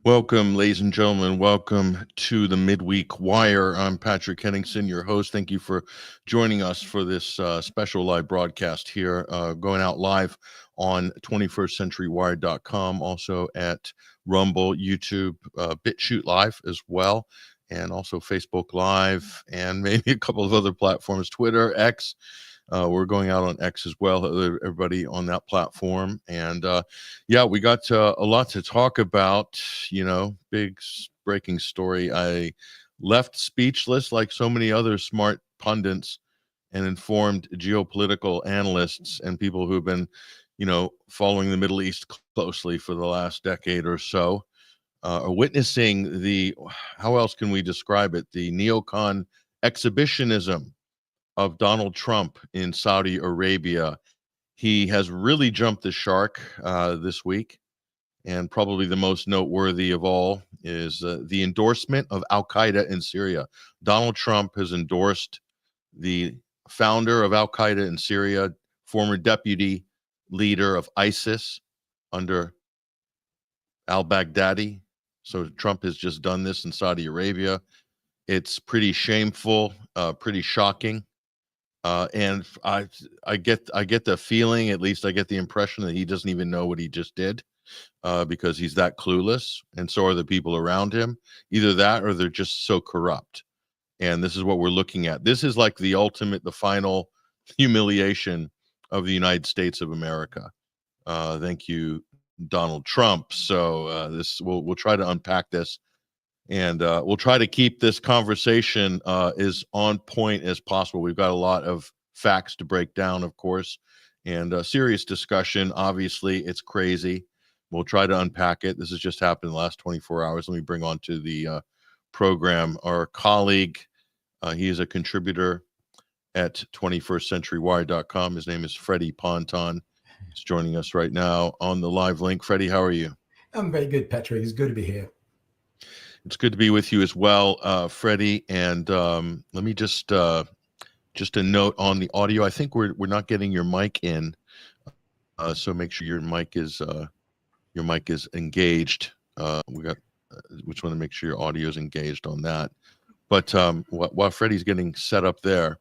Welcome, ladies and gentlemen. Welcome to the Midweek Wire. I'm Patrick Henningsen, your host. Thank you for joining us for this special live broadcast here, going out live on 21stcenturywire.com, also at Rumble, YouTube, BitChute Live as well, and also Facebook Live, and maybe a couple of other platforms, Twitter, X. We're going out on X as well, everybody on that platform. And yeah, we got a lot to talk about, big breaking story. I left speechless like so many other smart pundits and informed geopolitical analysts and people who've been, following the Middle East closely for the last decade or so, are witnessing how else can we describe it? The neocon exhibitionism of Donald Trump in Saudi Arabia. He has really jumped the shark this week, and probably the most noteworthy of all is the endorsement of Al-Qaeda in Syria. Donald Trump has endorsed the founder of Al-Qaeda in Syria, former deputy leader of ISIS under al-Baghdadi. So Trump has just done this in Saudi Arabia. It's pretty shameful, pretty shocking. And I get the feeling, at least I get the impression, that he doesn't even know what he just did, because he's that clueless, and so are the people around him. Either that, or they're just so corrupt. And this is what we're looking at. This is like the final humiliation of the United States of America. Thank you, Donald Trump. So we'll try to unpack this. And we'll try to keep this conversation as on point as possible. We've got a lot of facts to break down, of course, and serious discussion. Obviously, it's crazy. We'll try to unpack it. This has just happened in the last 24 hours. Let me bring on to the program our colleague. He is a contributor at 21stcenturywire.com. His name is Freddie Ponton. He's joining us right now on the live link. Freddie, how are you? I'm very good, Patrick. It's good to be here. It's good to be with you as well, Freddie. And let me just a note on the audio. I think we're not getting your mic in, so make sure your mic is engaged. We just want to make sure your audio is engaged on that. But while Freddie's getting set up there,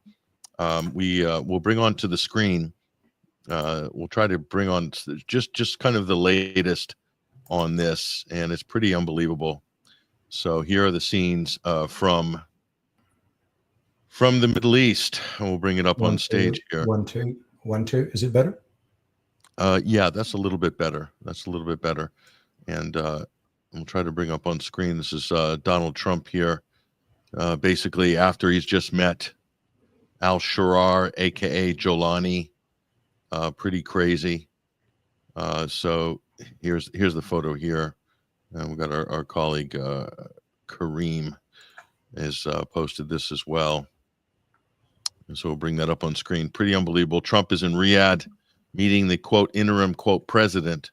we'll bring on to the screen. We'll try to bring on just kind of the latest on this, and it's pretty unbelievable. So here are the scenes from the Middle East. We'll bring it up on stage here. 1 2 1 2. Is it better? Yeah, that's a little bit better. And we'll try to bring up on screen. This is Donald Trump here, basically after he's just met al-Sharar, aka Golani. Pretty crazy. So here's the photo here. And we've got our colleague Kareem has posted this as well. And so we'll bring that up on screen. Pretty unbelievable. Trump is in Riyadh meeting the, quote, interim, quote, president,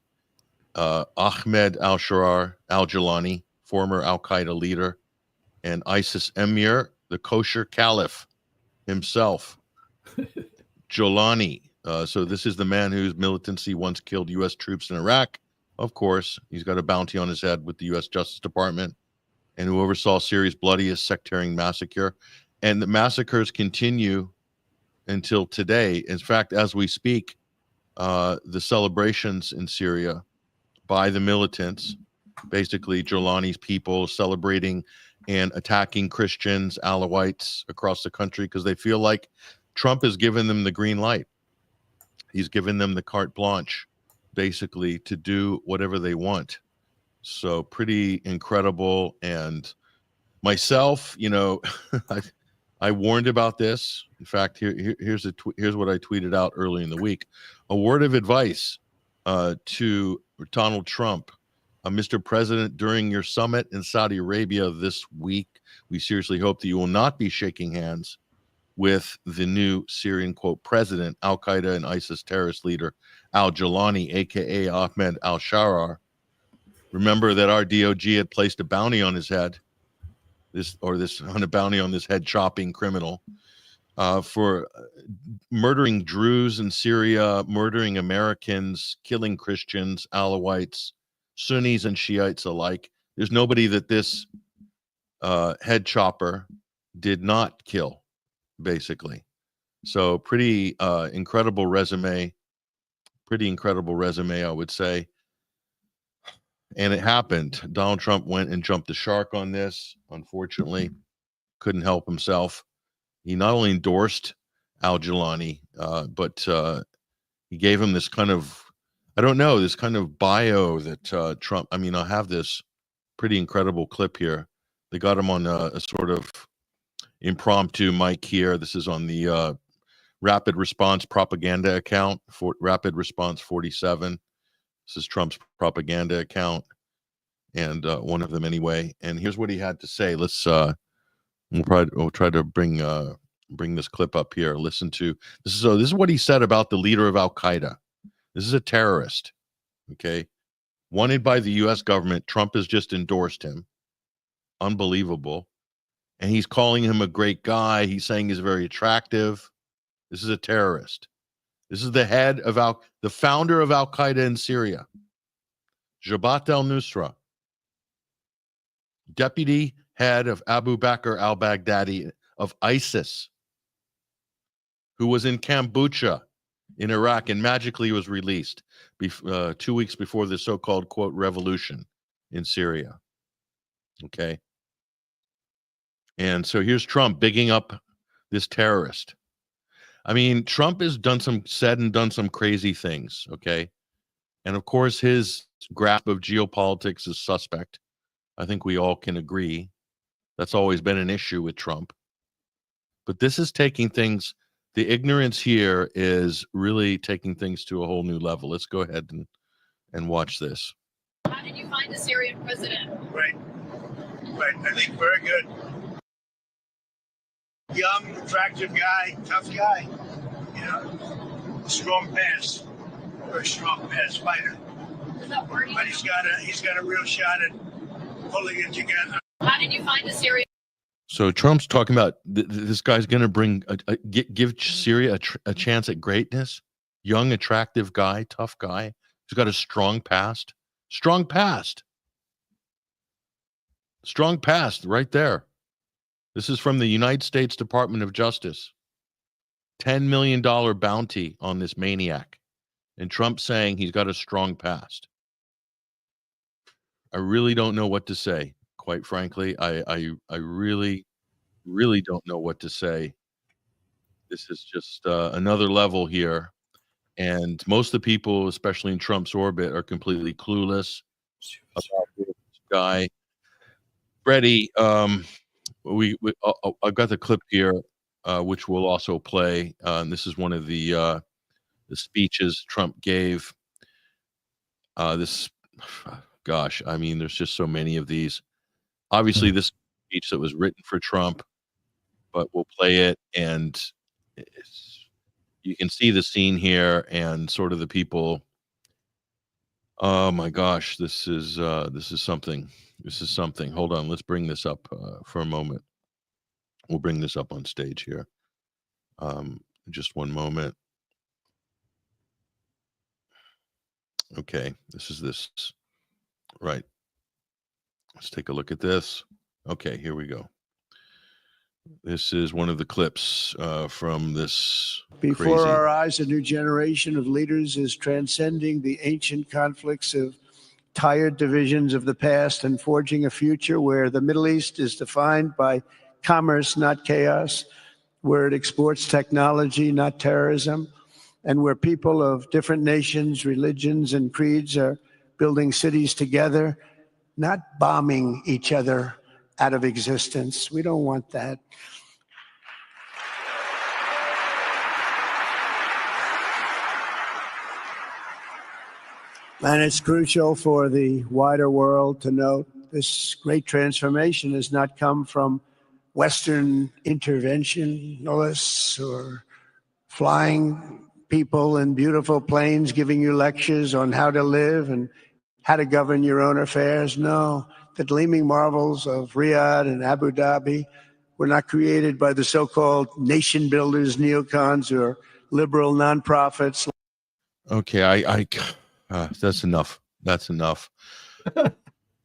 Ahmed al-Sharar al-Galani, former Al-Qaeda leader, and ISIS emir, the kosher caliph himself, Golani. So this is the man whose militancy once killed U.S. troops in Iraq. Of course, he's got a bounty on his head with the U.S. Justice Department, and who oversaw Syria's bloodiest sectarian massacre. And the massacres continue until today. In fact, as we speak, the celebrations in Syria by the militants, basically Golani's people celebrating and attacking Christians, Alawites across the country, because they feel like Trump has given them the green light. He's given them the carte blanche, basically, to do whatever they want. So pretty incredible. And myself, I warned about this. In fact, here's what I tweeted out early in the week. A word of advice to Donald Trump. Mr. President, during your summit in Saudi Arabia this week, we seriously hope that you will not be shaking hands with the new Syrian, quote, president, Al-Qaeda and ISIS terrorist leader, al-Galani, aka Ahmed al-Sharar. Remember that our DOJ had placed a bounty on his head, on a bounty on this head-chopping criminal, for murdering Druze in Syria, murdering Americans, killing Christians, Alawites, Sunnis and Shiites alike, There's nobody that this head chopper did not kill, basically. So pretty incredible resume. Pretty incredible resume, I would say. And it happened. Donald Trump went and jumped the shark on this. Unfortunately, couldn't help himself. He not only endorsed Al Galani, but he gave him this kind of, I don't know, this kind of bio that Trump, I mean, I have this pretty incredible clip here. They got him on a sort of impromptu mic here. This is on the Rapid Response propaganda account, for Rapid Response 47. This is Trump's propaganda account, and one of them anyway. And here's what he had to say. Let's we'll try to bring this clip up here. Listen to this. This is what he said about the leader of Al-Qaeda. This is a terrorist, okay, wanted by the U.S. government. Trump has just endorsed him. Unbelievable. And he's calling him a great guy. He's saying he's very attractive. This is a terrorist. This is the head of the founder of Al-Qaeda in Syria, Jabhat al-Nusra, deputy head of Abu Bakr al-Baghdadi of ISIS, who was in Kombucha in Iraq and magically was released 2 weeks before the so-called, quote, revolution in Syria. Okay. And so here's Trump bigging up this terrorist. I mean, Trump has said and done some crazy things, okay? And of course, his grasp of geopolitics is suspect. I think we all can agree. That's always been an issue with Trump. But this is taking things, the ignorance here is really taking things to a whole new level. Let's go ahead and watch this. How did you find the Syrian president? Right. I think very good. Young, attractive guy, tough guy. You know, strong pass, very strong pass fighter. Is that working? But he's got a real shot at pulling it together. How did you find the Syrian? So Trump's talking about this guy's going to bring give Syria a chance at greatness. Young, attractive guy, tough guy. He's got a strong past. Strong past. Strong past right there. This is from the United States Department of Justice. $10 million bounty on this maniac. And Trump saying he's got a strong past. I really don't know what to say. Quite frankly, I really, really don't know what to say. This is just another level here. And most of the people, especially in Trump's orbit, are completely clueless about this guy. Freddie, I've got the clip here, which we'll also play. And this is one of the speeches Trump gave. Gosh, I mean, there's just so many of these. Obviously, this speech that was written for Trump, but we'll play it, and you can see the scene here and sort of the people. Oh my gosh, this is something. This is something. Hold on, let's bring this up for a moment. We'll bring this up on stage here. Just one moment. Okay, this is this. Right. Let's take a look at this. Okay, here we go. This is one of the clips from this. Before our eyes, a new generation of leaders is transcending the ancient conflicts of tired divisions of the past and forging a future where the Middle East is defined by commerce, not chaos, where it exports technology, not terrorism, and where people of different nations, religions, and creeds are building cities together, not bombing each other out of existence. We don't want that. And it's crucial for the wider world to note this great transformation has not come from Western interventionists or flying people in beautiful planes giving you lectures on how to live and how to govern your own affairs. No, the gleaming marvels of Riyadh and Abu Dhabi were not created by the so-called nation builders, neocons, or liberal nonprofits. Okay, that's enough. That's enough.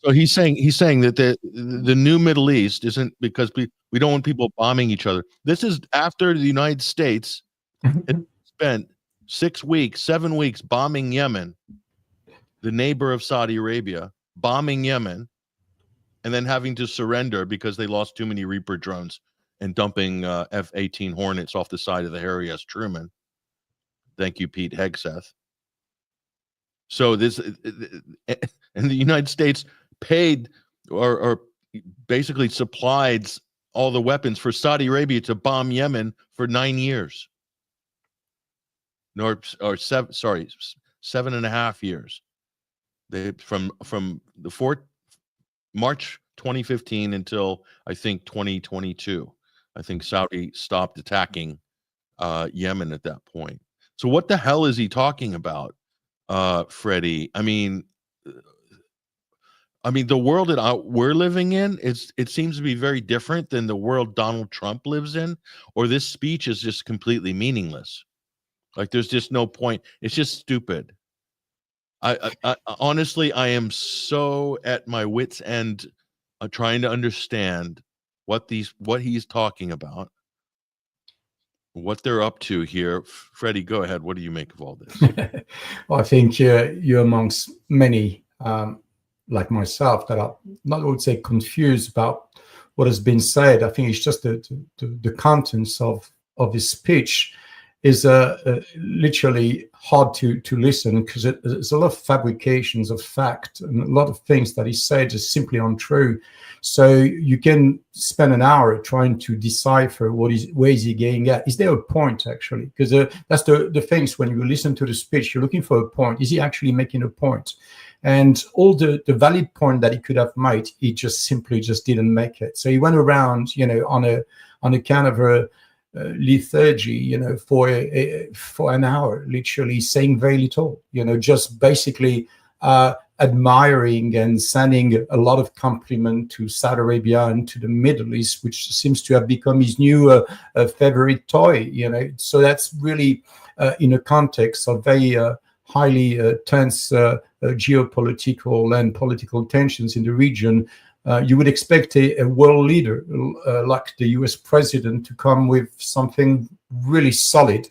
So he's saying that the new Middle East isn't because we don't want people bombing each other. This is after the United States spent 7 weeks bombing Yemen, the neighbor of Saudi Arabia, bombing Yemen, and then having to surrender because they lost too many Reaper drones and dumping F-18 Hornets off the side of the Harry S. Truman. Thank you, Pete Hegseth. So this, and the United States paid or basically supplied all the weapons for Saudi Arabia to bomb Yemen for 9 years. Or 7.5 years. They from the March 2015 until I think 2022. I think Saudi stopped attacking Yemen at that point. So what the hell is he talking about, Freddie? I mean, the world that we're living in, it seems to be very different than the world Donald Trump lives in, or this speech is just completely meaningless. Like there's just no point. It's just stupid. I honestly, I am so at my wit's end trying to understand what he's talking about, what they're up to here. Freddie, go ahead. What do you make of all this? Well, I think you're amongst many, like myself, that are not, I would say, confused about what has been said. I think it's just the contents of his speech is literally hard to listen, because there's a lot of fabrications of fact, and a lot of things that he said is simply untrue. So you can spend an hour trying to decipher where is he getting at. Is there a point, actually? Because that's the things, when you listen to the speech, you're looking for a point. Is he actually making a point? And all the valid point that he could have made, he just simply didn't make it. So he went around, on a kind of a lethargy, for an hour, literally saying very little, just basically admiring and sending a lot of compliment to Saudi Arabia and to the Middle East, which seems to have become his new favorite toy, So that's really in a context of very highly tense geopolitical and political tensions in the region. You would expect a world leader like the US president to come with something really solid,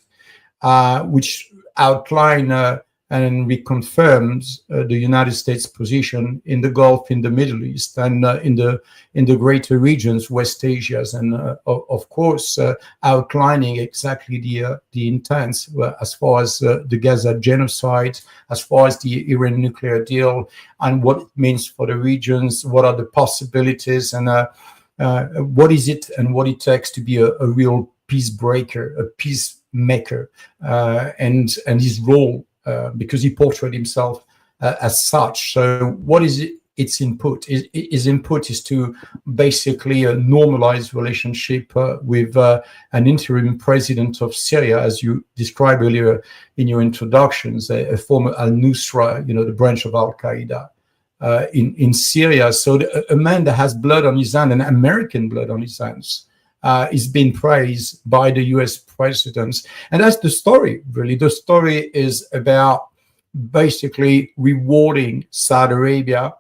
which outline and reconfirms the United States position in the Gulf, in the Middle East, and in the greater regions, West Asia, and of course outlining exactly the intents as far as the Gaza genocide, as far as the Iran nuclear deal, and what it means for the regions, what are the possibilities, and what is it and what it takes to be a real peace breaker, a peacemaker, and his role. Because he portrayed himself as such. So what is it? Its input? His input is to basically normalize relationship with an interim president of Syria, as you described earlier in your introductions, a former al-Nusra, the branch of Al-Qaeda in Syria. So a man that has blood on his hands, and American blood on his hands, is being praised by the US presidents. And that's the story, really. The story is about basically rewarding Saudi Arabia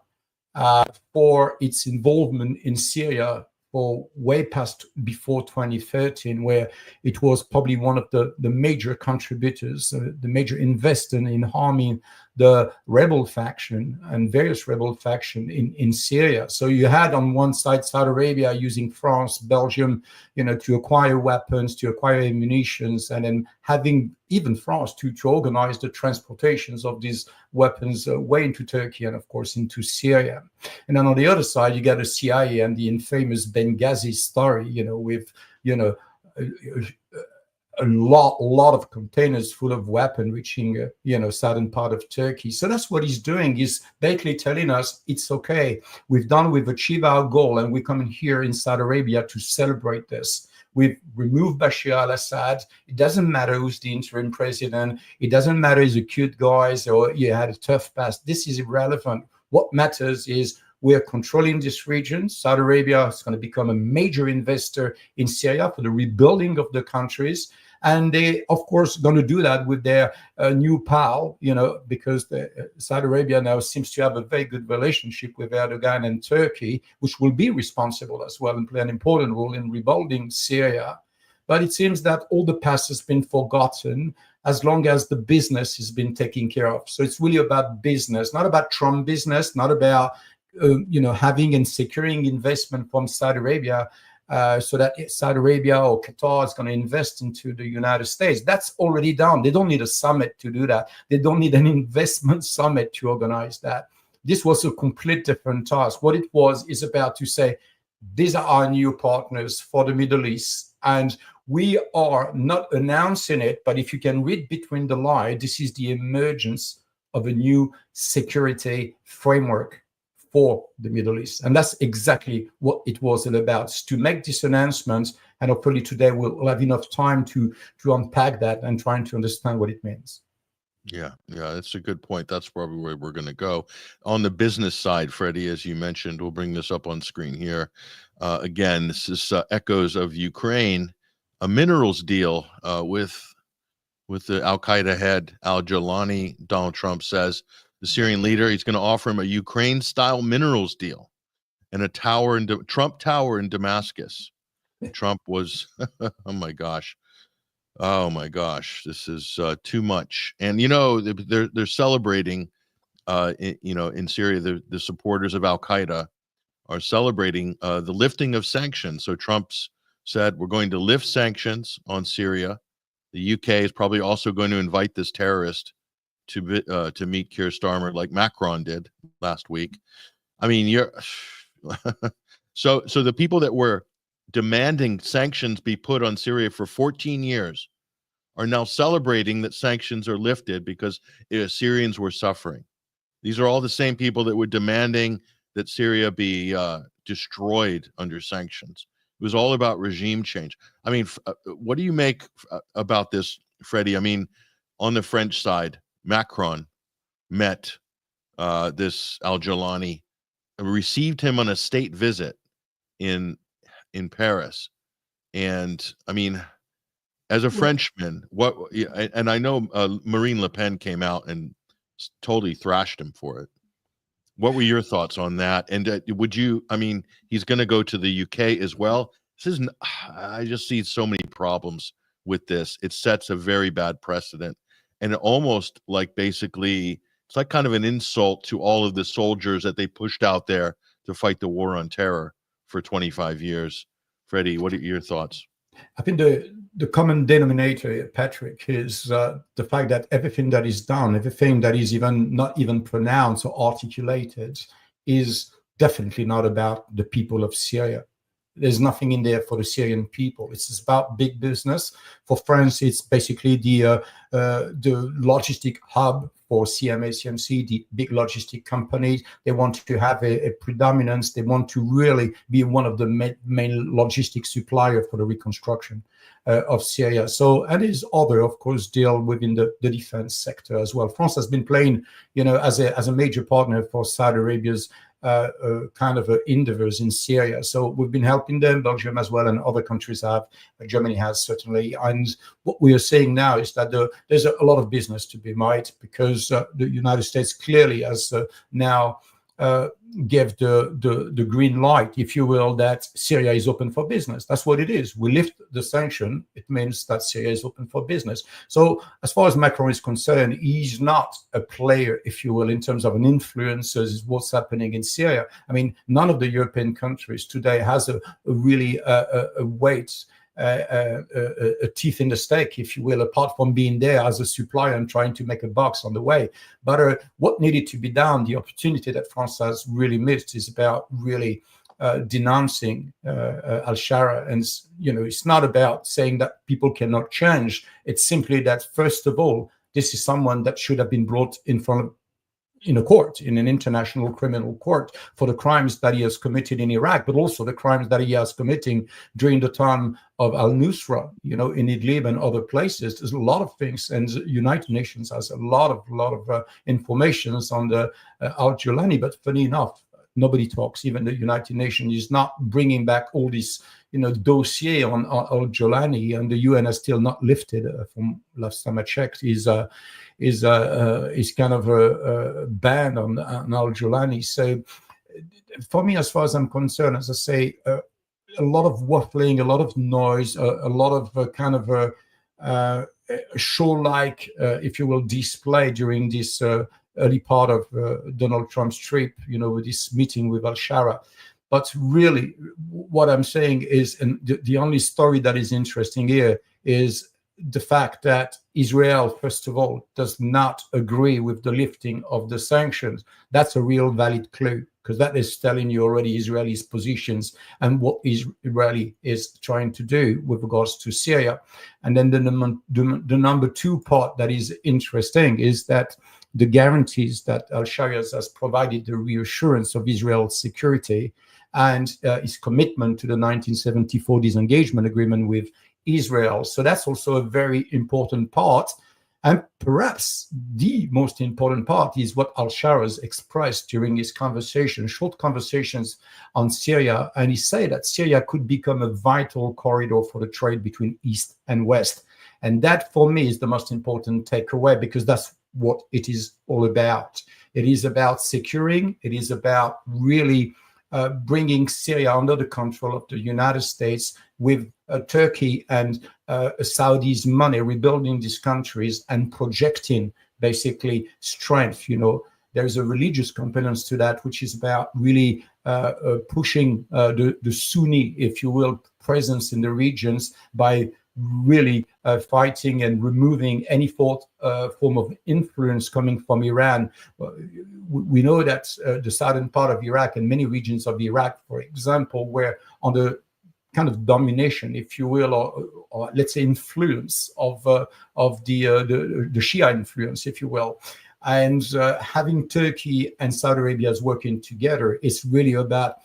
for its involvement in Syria for way past before 2013, where it was probably one of the major contributors, the major investor in harming the rebel faction and various rebel faction in Syria. So you had on one side Saudi Arabia using France, Belgium, to acquire weapons, to acquire ammunitions, and then having even France to organize the transportations of these weapons way into Turkey and of course into Syria. And then on the other side, you got the CIA and the infamous Benghazi story, with a lot of containers full of weapons reaching, southern part of Turkey. So that's what he's doing. He's basically telling us it's okay. We've achieved our goal, and we're coming here in Saudi Arabia to celebrate this. We've removed Bashar al-Assad. It doesn't matter who's the interim president. It doesn't matter if he's a cute guy or he had a tough past. This is irrelevant. What matters is we're controlling this region. Saudi Arabia is going to become a major investor in Syria for the rebuilding of the countries. And they, of course, going to do that with their new pal, because Saudi Arabia now seems to have a very good relationship with Erdogan and Turkey, which will be responsible as well and play an important role in rebuilding Syria. But it seems that all the past has been forgotten as long as the business has been taken care of. So it's really about business, not about Trump business, not about having and securing investment from Saudi Arabia, so that Saudi Arabia or Qatar is going to invest into the United States. That's already done. They don't need a summit to do that. They don't need an investment summit to organize that. This was a complete different task. What it is about to say, these are our new partners for the Middle East, and we are not announcing it, but if you can read between the lines, this is the emergence of a new security framework for the Middle East. And that's exactly what it was all about, to make this announcement. And hopefully today we'll have enough time to unpack that and trying to understand what it means. Yeah, that's a good point. That's probably where we're going to go. On the business side, Freddie, as you mentioned, we'll bring this up on screen here. Again, this is echoes of Ukraine, a minerals deal with the Al-Qaeda head, Al Galani. Donald Trump says the Syrian leader, he's going to offer him a Ukraine-style minerals deal and a tower in Trump Tower in Damascus. Trump was, oh my gosh, this is too much. And they're celebrating, in Syria, the supporters of Al-Qaeda are celebrating the lifting of sanctions. So Trump's said we're going to lift sanctions on Syria. The UK is probably also going to invite this terrorist to meet Keir Starmer, like Macron did last week. I mean, so the people that were demanding sanctions be put on Syria for 14 years are now celebrating that sanctions are lifted because Syrians were suffering. These are all the same people that were demanding that Syria be destroyed under sanctions. It was all about regime change. I mean, what do you make about this, Freddie? I mean, on the French side, Macron met this Al Galani, received him on a state visit in Paris. And I mean, as a Frenchman, and I know Marine Le Pen came out and totally thrashed him for it. What were your thoughts on that? And he's going to go to the UK as well. I just see so many problems with this. It sets a very bad precedent. And almost like basically, it's like kind of an insult to all of the soldiers that they pushed out there to fight the war on terror for 25 years. Freddie, what are your thoughts? I think the common denominator, Patrick, is the fact that everything that is done, everything that is not even pronounced or articulated, is definitely not about the people of Syria. There's nothing in there for the Syrian people. It's about big business. For France, it's basically the logistic hub for CMA, CMC, the big logistic companies. They want to have a predominance. They want to really be one of the main logistic supplier for the reconstruction of Syria. So, and there's other, of course, deal within the defense sector as well. France has been playing, as a major partner for Saudi Arabia's kind of endeavors in Syria. So we've been helping them, Belgium as well, and other countries have. Germany has certainly. And what we are saying now is that there's a lot of business to be made, because the United States clearly has now gave the green light, if you will, that Syria is open for business. That's what it is. We lift the sanction. It means that Syria is open for business. So as far as Macron is concerned, he's not a player, if you will, in terms of an influence as what's happening in Syria. I mean, none of the European countries today has a really weight, a teeth in the steak, if you will, apart from being there as a supplier and trying to make a bucks on the way. But what needed to be done, the opportunity that France has really missed, is about really denouncing al-Shara. And it's not about saying that people cannot change. It's simply that, first of all, this is someone that should have been brought in front of in a court, in an international criminal court, for the crimes that he has committed in Iraq, but also the crimes that he has committing during the time of al-Nusra, in Idlib and other places. There's a lot of things, and the United Nations has a lot of information on the Al-Galani. But funny enough, nobody talks. Even the United Nations is not bringing back all this, dossier on Al Galani, and the UN has still not lifted. From last time I checked, is kind of a ban on Al Galani. So, for me, as far as I'm concerned, as I say, a lot of waffling, a lot of noise, a lot of kind of show-like, if you will, display during this early part of Donald Trump's trip, with this meeting with Al-Shara. But really, what I'm saying is, and the only story that is interesting here is the fact that Israel, first of all, does not agree with the lifting of the sanctions. That's a real valid clue, because that is telling you already Israeli's positions and what Israeli is trying to do with regards to Syria. And then the number two part that is interesting is that the guarantees that Al-Shara has provided, the reassurance of Israel's security and his commitment to the 1974 disengagement agreement with Israel. So that's also a very important part. And perhaps the most important part is what Al-Shara has expressed during his conversation, short conversations on Syria. And he said that Syria could become a vital corridor for the trade between East and West. And that, for me, is the most important takeaway, because that's what it is all about. It is about securing, it is about really bringing Syria under the control of the United States, with Turkey and Saudi's money, rebuilding these countries and projecting basically strength. There's a religious component to that, which is about really pushing the Sunni, if you will, presence in the regions by really fighting and removing any form of influence coming from Iran. We know that the southern part of Iraq and many regions of Iraq, for example, were under kind of domination, if you will, or let's say influence of the Shia influence, if you will. And having Turkey and Saudi Arabia working together is really about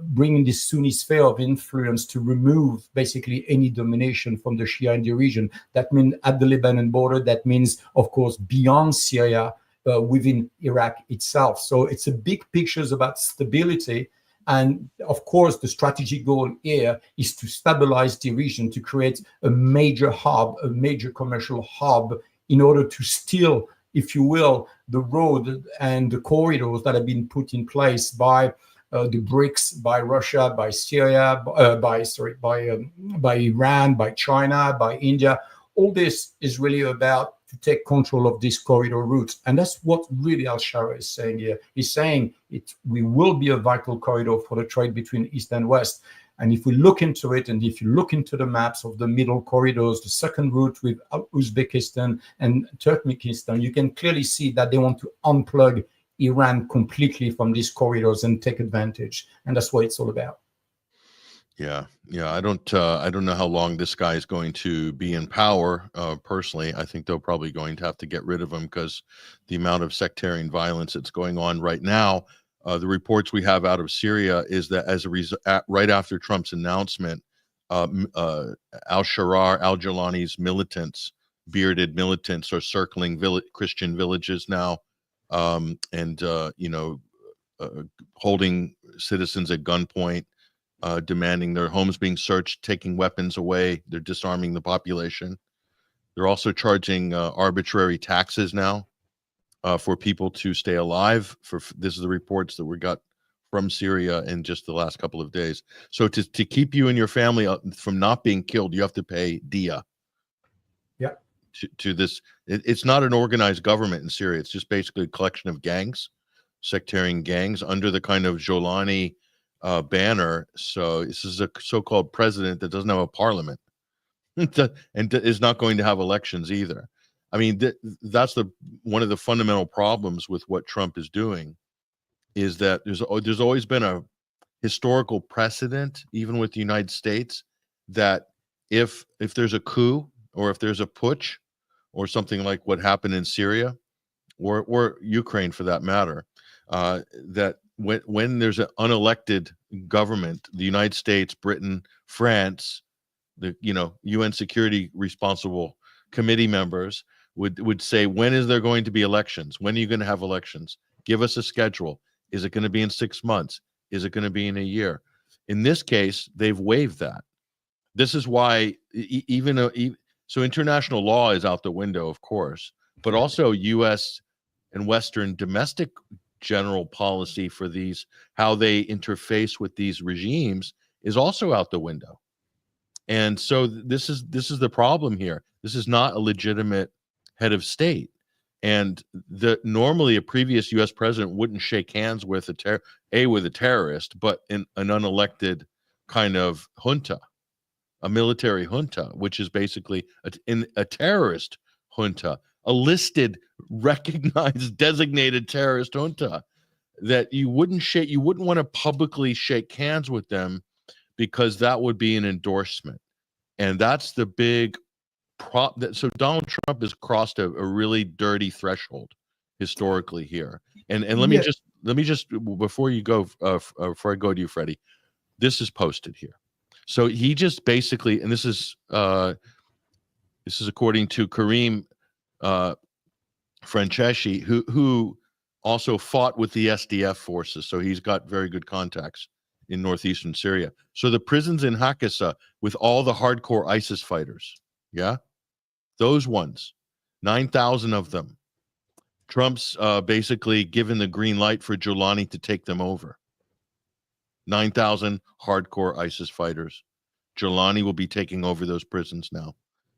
bringing this Sunni sphere of influence to remove basically any domination from the Shia in the region. That means at the Lebanon border, that means, of course, beyond Syria, within Iraq itself. So it's a big picture about stability. And of course, the strategic goal here is to stabilize the region, to create a major hub, a major commercial hub, in order to steal, if you will, the road and the corridors that have been put in place by the BRICS, by Russia, by Syria, by Iran, by China, by India. All this is really about to take control of this corridor route. And that's what really Al-Shara is saying here. He's saying we will be a vital corridor for the trade between East and West. And if we look into it, and if you look into the maps of the middle corridors, the second route with Uzbekistan and Turkmenistan, you can clearly see that they want to unplug Iran completely from these corridors and take advantage. And that's what it's all about. Yeah. I don't know how long this guy is going to be in power. Personally, I think they're probably going to have to get rid of him, because the amount of sectarian violence that's going on right now. The reports we have out of Syria is that as a result, right after Trump's announcement, Al-Shara, Al Galani's militants, bearded militants, are circling Christian villages now, holding citizens at gunpoint, demanding their homes being searched, taking weapons away. They're disarming the population. They're also charging arbitrary taxes now for people to stay alive. This is the reports that we got from Syria in just the last couple of days. So to keep you and your family from not being killed, you have to pay diya. Yeah. To this, it's not an organized government in Syria. It's just basically a collection of gangs, sectarian gangs, under the kind of Golani banner. So this is a so-called president that doesn't have a parliament and is not going to have elections either. I mean, that's one of the fundamental problems with what Trump is doing, is that there's always been a historical precedent, even with the United States, that if there's a coup, or if there's a putsch, or something like what happened in Syria, or Ukraine for that matter, that when there's an unelected government, the United States, Britain, France, the UN Security Responsible Committee members would say, when is there going to be elections? When are you going to have elections? Give us a schedule. Is it going to be in 6 months? Is it going to be in a year? In this case, they've waived that. This is why so international law is out the window, of course, but also U.S. and Western domestic general policy for these, how they interface with these regimes, is also out the window. And so this is the problem here. This is not a legitimate head of state. And normally a previous U.S. president wouldn't shake hands with with a terrorist, but an unelected kind of junta, a military junta, which is basically a terrorist junta, a listed, recognized, designated terrorist junta, that you wouldn't want to publicly shake hands with them, because that would be an endorsement. And that's the big so Donald Trump has crossed a really dirty threshold historically here. And let me just before you go, before I go to you, Freddie, this is posted here. So he just basically, and this is according to Kareem Franceschi, who also fought with the SDF forces. So he's got very good contacts in northeastern Syria. So the prisons in Hakassa with all the hardcore ISIS fighters, yeah, those ones, 9,000 of them. Trump's basically given the green light for Golani to take them over. 9,000 hardcore ISIS fighters. Golani will be taking over those prisons now.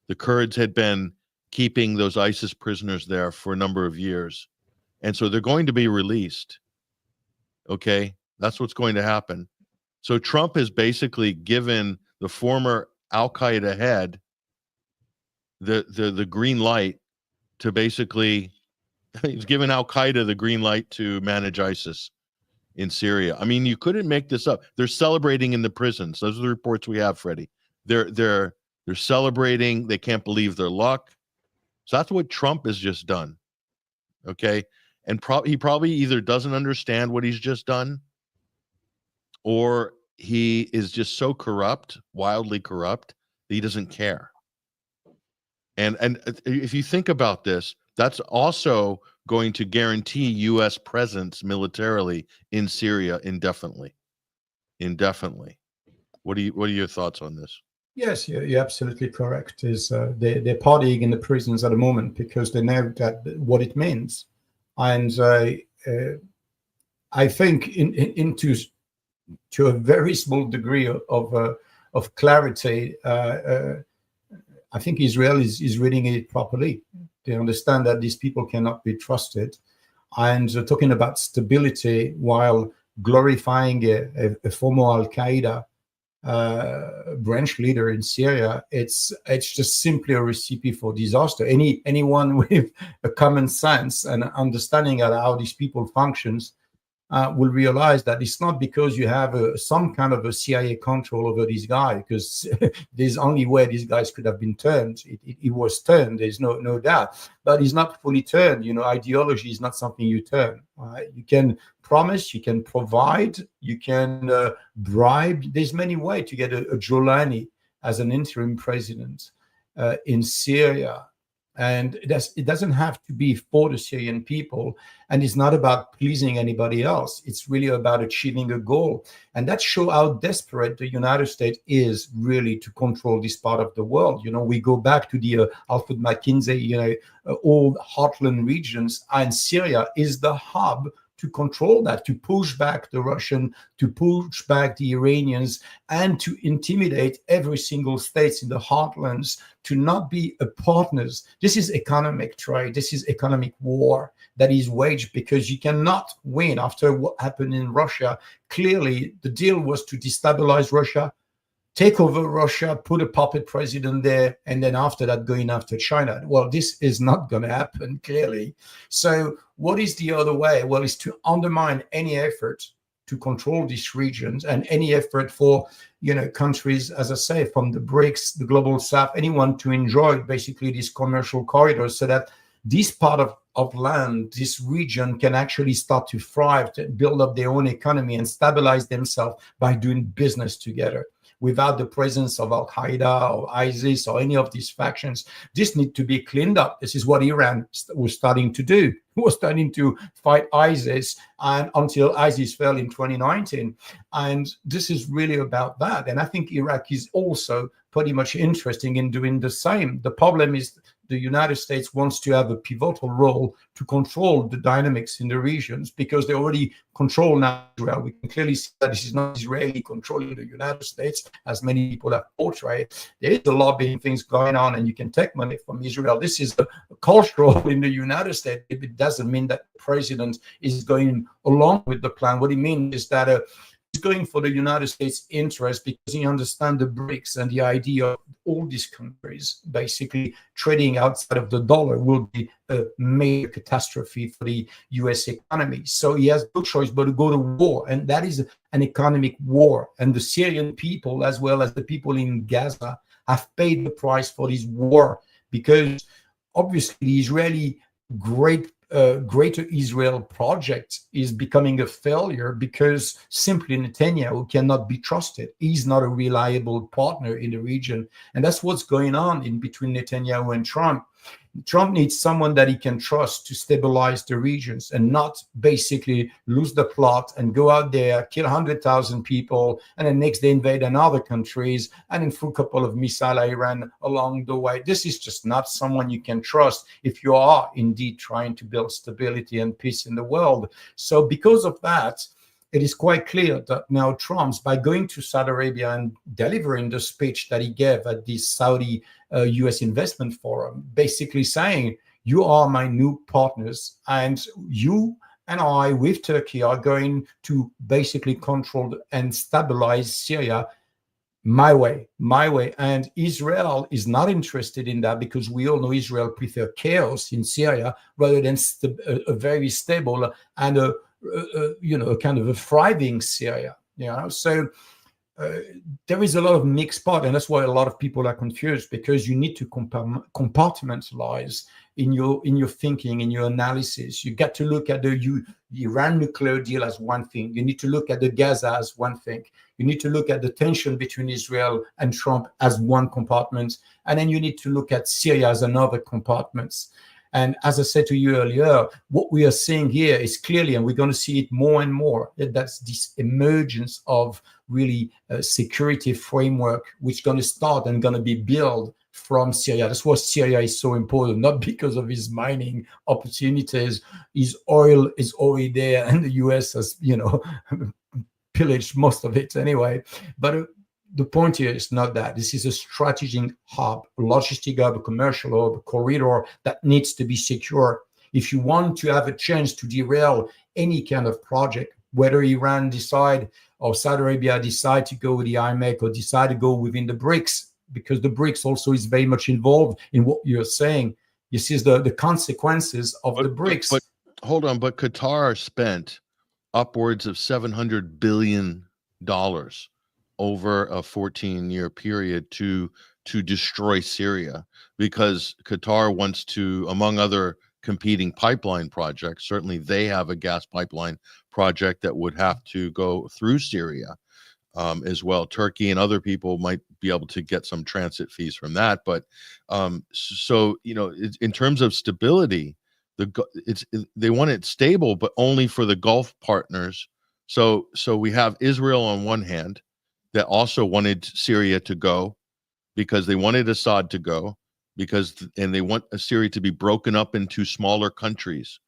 The Kurds had been keeping those ISIS prisoners there for a number of years. And so they're going to be released. Okay, that's what's going to happen. So Trump has basically given the former Al-Qaeda head the green light to basically, he's given Al-Qaeda the green light to manage ISIS in Syria. I mean, you couldn't make this up. They're celebrating in the prisons. Those are the reports we have, Freddie. They're celebrating. They can't believe their luck. So that's what Trump has just done. Okay, and he probably either doesn't understand what he's just done, or he is just so corrupt, wildly corrupt, that he doesn't care. And if you think about this, that's also going to guarantee U.S. presence militarily in Syria indefinitely. Indefinitely. What are your thoughts on this? Yes, you're absolutely correct. They're partying in the prisons at the moment because they know what it means, and I think into to a very small degree of clarity. I think Israel is reading it properly. They understand that these people cannot be trusted, and talking about stability while glorifying a former Al-Qaeda branch leader in Syria, it's just simply a recipe for disaster. Anyone with a common sense and understanding of how these people functions will realize that it's not because you have some kind of a CIA control over this guy, because there's only way these guys could have been turned. It was turned, there's no doubt, but it's not fully turned. Ideology is not something you turn. You can promise, you can provide, you can bribe. There's many ways to get a Golani as an interim president in Syria. And it doesn't have to be for the Syrian people, and it's not about pleasing anybody else. It's really about achieving a goal, and that shows how desperate the United States is really to control this part of the world. We go back to the Alfred McKinsey, old heartland regions, and Syria is the hub to control that, to push back the Russian, to push back the Iranians, and to intimidate every single state in the heartlands to not be a partners. This is economic trade. This is economic war that is waged, because you cannot win after what happened in Russia. Clearly, the deal was to destabilize Russia, take over Russia, put a puppet president there, and then after that, going after China. Well, this is not going to happen, clearly. So what is the other way? Well, it's to undermine any effort to control these regions, and any effort for, countries, as I say, from the BRICS, the Global South, anyone to enjoy basically these commercial corridors, so that this part of land, this region, can actually start to thrive, to build up their own economy and stabilize themselves by doing business together. without the presence of Al-Qaeda or ISIS or any of these factions. This needs to be cleaned up. This is what Iran was starting to do. It was starting to fight ISIS, and until ISIS fell in 2019. And this is really about that. And I think Iraq is also pretty much interested in doing the same. The problem is the United States wants to have a pivotal role to control the dynamics in the regions, because they already control now Israel. We can clearly see that this is not Israeli controlling the United States, as many people have portrayed. There is a lobbying things going on, and you can take money from Israel. This is a cultural in the United States. It doesn't mean that the president is going along with the plan. What it means is that he's going for the United States interest, because he understands the BRICS and the idea of all these countries basically trading outside of the dollar will be a major catastrophe for the US economy. So he has no choice but to go to war, and that is an economic war. And the Syrian people, as well as the people in Gaza, have paid the price for this war, because obviously the Israeli Greater Israel project is becoming a failure, because simply Netanyahu cannot be trusted. He's not a reliable partner in the region. And that's what's going on in between Netanyahu and Trump. Trump needs someone that he can trust to stabilize the regions, and not basically lose the plot and go out there, kill 100,000 people, and then next day invade another countries, and then throw a couple of missile Iran along the way. This is just not someone you can trust if you are indeed trying to build stability and peace in the world. So because of that, it is quite clear that now Trump's, by going to Saudi Arabia and delivering the speech that he gave at the Saudi US investment forum, basically saying, you are my new partners, and you and I with Turkey are going to basically control and stabilize Syria my way. And Israel is not interested in that, because we all know Israel prefers chaos in Syria rather than a very stable and a kind of a thriving Syria. So there is a lot of mixed part, and that's why a lot of people are confused, because you need to compartmentalize in your thinking, in your analysis. You got to look at the Iran nuclear deal as one thing. You need to look at the Gaza as one thing. You need to look at the tension between Israel and Trump as one compartment, and then you need to look at Syria as another compartment. And as I said to you earlier, what we are seeing here is clearly, and we're going to see it more and more, that's this emergence of really a security framework, which is going to start and going to be built from Syria. That's why Syria is so important, not because of his mining opportunities. His oil is already there, and the US has, pillaged most of it anyway. But the point here is not that. This is a strategic hub, a logistic hub, a commercial hub, a corridor that needs to be secure. If you want to have a chance to derail any kind of project, whether Iran decide or Saudi Arabia decide to go with the IMEC or decide to go within the BRICS, because the BRICS also is very much involved in what you're saying. This is the consequences of the BRICS. But hold on, but Qatar spent upwards of $700 billion over a 14-year period to destroy Syria, because Qatar wants to, among other competing pipeline projects, certainly they have a gas pipeline project that would have to go through Syria as well. Turkey and other people might be able to get some transit fees from that. But so, in terms of stability, they want it stable, but only for the Gulf partners. So we have Israel on one hand, that also wanted Syria to go, because they wanted Assad to go, and they want Syria to be broken up into smaller countries,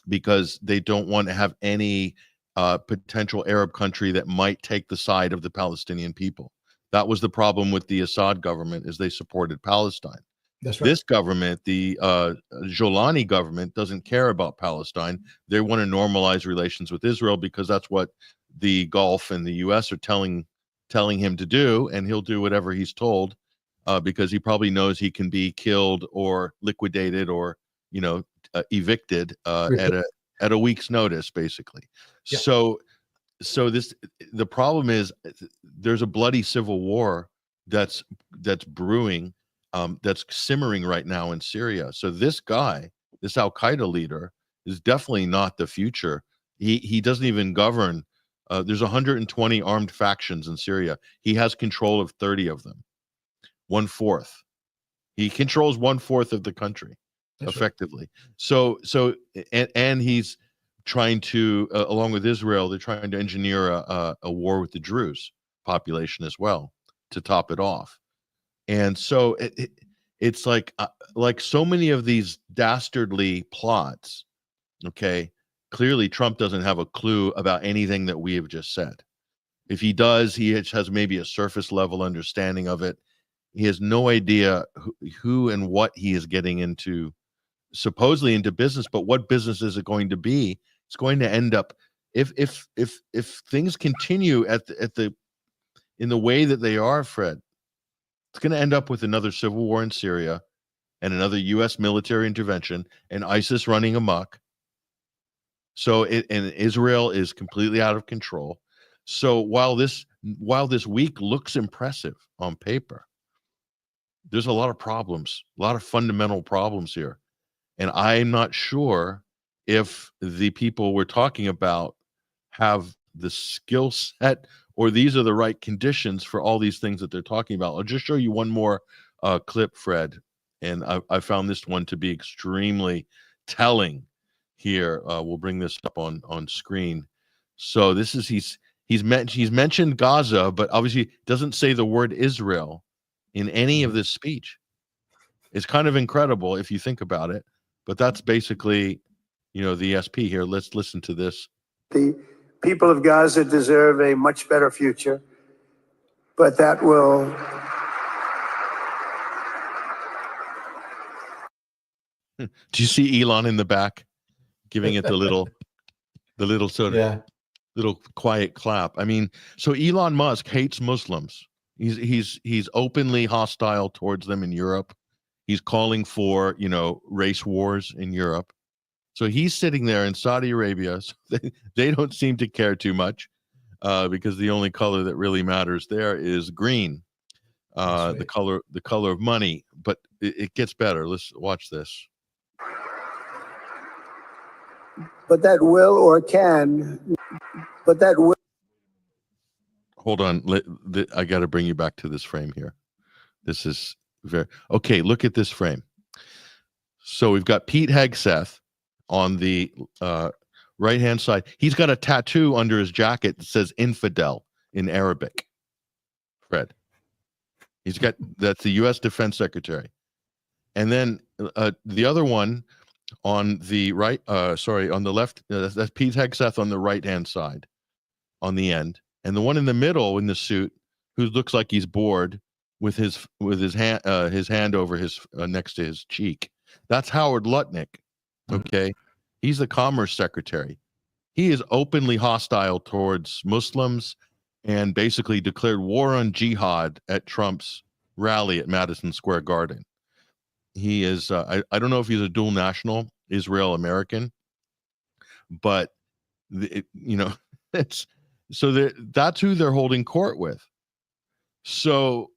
because they don't want to have any potential Arab country that might take the side of the Palestinian people. That was the problem with the Assad government, is they supported Palestine. That's right. This government, the Golani government, doesn't care about Palestine. They want to normalize relations with Israel, because that's what the Gulf and the US are telling him to do, and he'll do whatever he's told, because he probably knows he can be killed or liquidated or evicted at a week's notice, basically. Yeah. So the problem is there's a bloody civil war that's brewing, that's simmering right now in Syria. So this guy, this Al-Qaeda leader, is definitely not the future. He doesn't even govern There's 120 armed factions in Syria. He has control of 30 of them. 1/4. He controls 1/4 of the country. That's effectively. Right. And he's trying to, along with Israel, they're trying to engineer a war with the Druze population as well to top it off. And so it's like so many of these dastardly plots. Okay, clearly Trump doesn't have a clue about anything that we have just said. If he does, he has maybe a surface level understanding of it. He has no idea who and what he is getting into, supposedly into business, but what business is it going to be? It's going to end up, if things continue in the way that they are, Fred, it's going to end up with another civil war in Syria and another U.S. military intervention and ISIS running amok. And Israel is completely out of control. So while this week looks impressive on paper, there's a lot of problems, a lot of fundamental problems here. And I'm not sure if the people we're talking about have the skill set or these are the right conditions for all these things that they're talking about. I'll just show you one more clip, Fred. And I found this one to be extremely telling here. We'll bring this up on screen. So this is, he's mentioned Gaza, but obviously doesn't say the word Israel in any of this speech. It's kind of incredible if you think about it, but that's basically, the SP here. Let's listen to this. The people of Gaza deserve a much better future, but that will... Do you see Elon in the back giving it the little sort of little quiet clap? I mean, so Elon Musk hates Muslims. He's openly hostile towards them in Europe. He's calling for, race wars in Europe. So he's sitting there in Saudi Arabia. So they don't seem to care too much because the only color that really matters there is green, the color of money. But it gets better. Let's watch this. But that will or can, but that will. Hold on. I got to bring you back to this frame here. This is okay. Look at this frame. So we've got Pete Hegseth on the right-hand side. He's got a tattoo under his jacket that says infidel in Arabic. Fred. That's the U.S. Defense Secretary. And then the other one on the right, on the left, that's Pete Hegseth on the right-hand side on the end. And the one in the middle in the suit who looks like he's bored with his hand over his next to his cheek. That's Howard Lutnick. Okay. He's the Commerce Secretary. He is openly hostile towards Muslims and basically declared war on jihad at Trump's rally at Madison Square Garden. He is, I don't know if he's a dual national, Israel American, but that's who they're holding court with. So,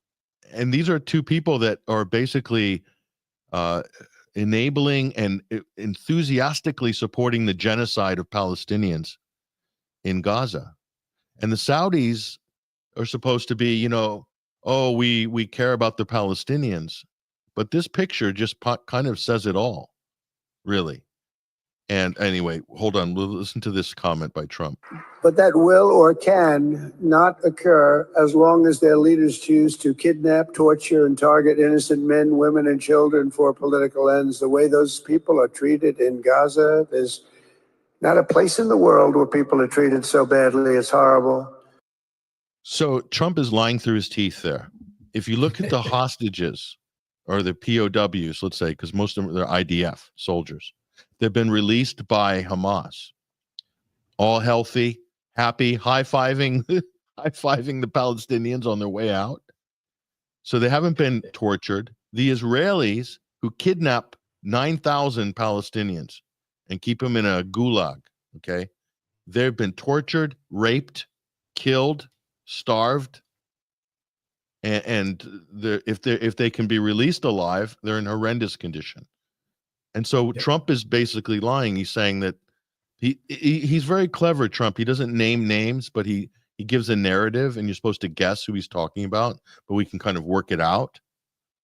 and these are two people that are basically enabling and enthusiastically supporting the genocide of Palestinians in Gaza. And the Saudis are supposed to be, we care about the Palestinians. But this picture just kind of says it all, really. And anyway, hold on. We'll listen to this comment by Trump. But that will or can not occur as long as their leaders choose to kidnap, torture, and target innocent men, women, and children for political ends. The way those people are treated in Gaza, there's not a place in the world where people are treated so badly. It's horrible. So Trump is lying through his teeth there. If you look at the hostages or the POWs, let's say, because most of them are IDF soldiers, they've been released by Hamas. All healthy, happy, high-fiving the Palestinians on their way out. So they haven't been tortured. The Israelis who kidnap 9,000 Palestinians and keep them in a gulag, okay? They've been tortured, raped, killed, starved, and if they can be released alive, they're in horrendous condition. And so Trump is basically lying. He's saying that He's very clever, Trump. He doesn't name names, but he gives a narrative, and you're supposed to guess who he's talking about, but we can kind of work it out,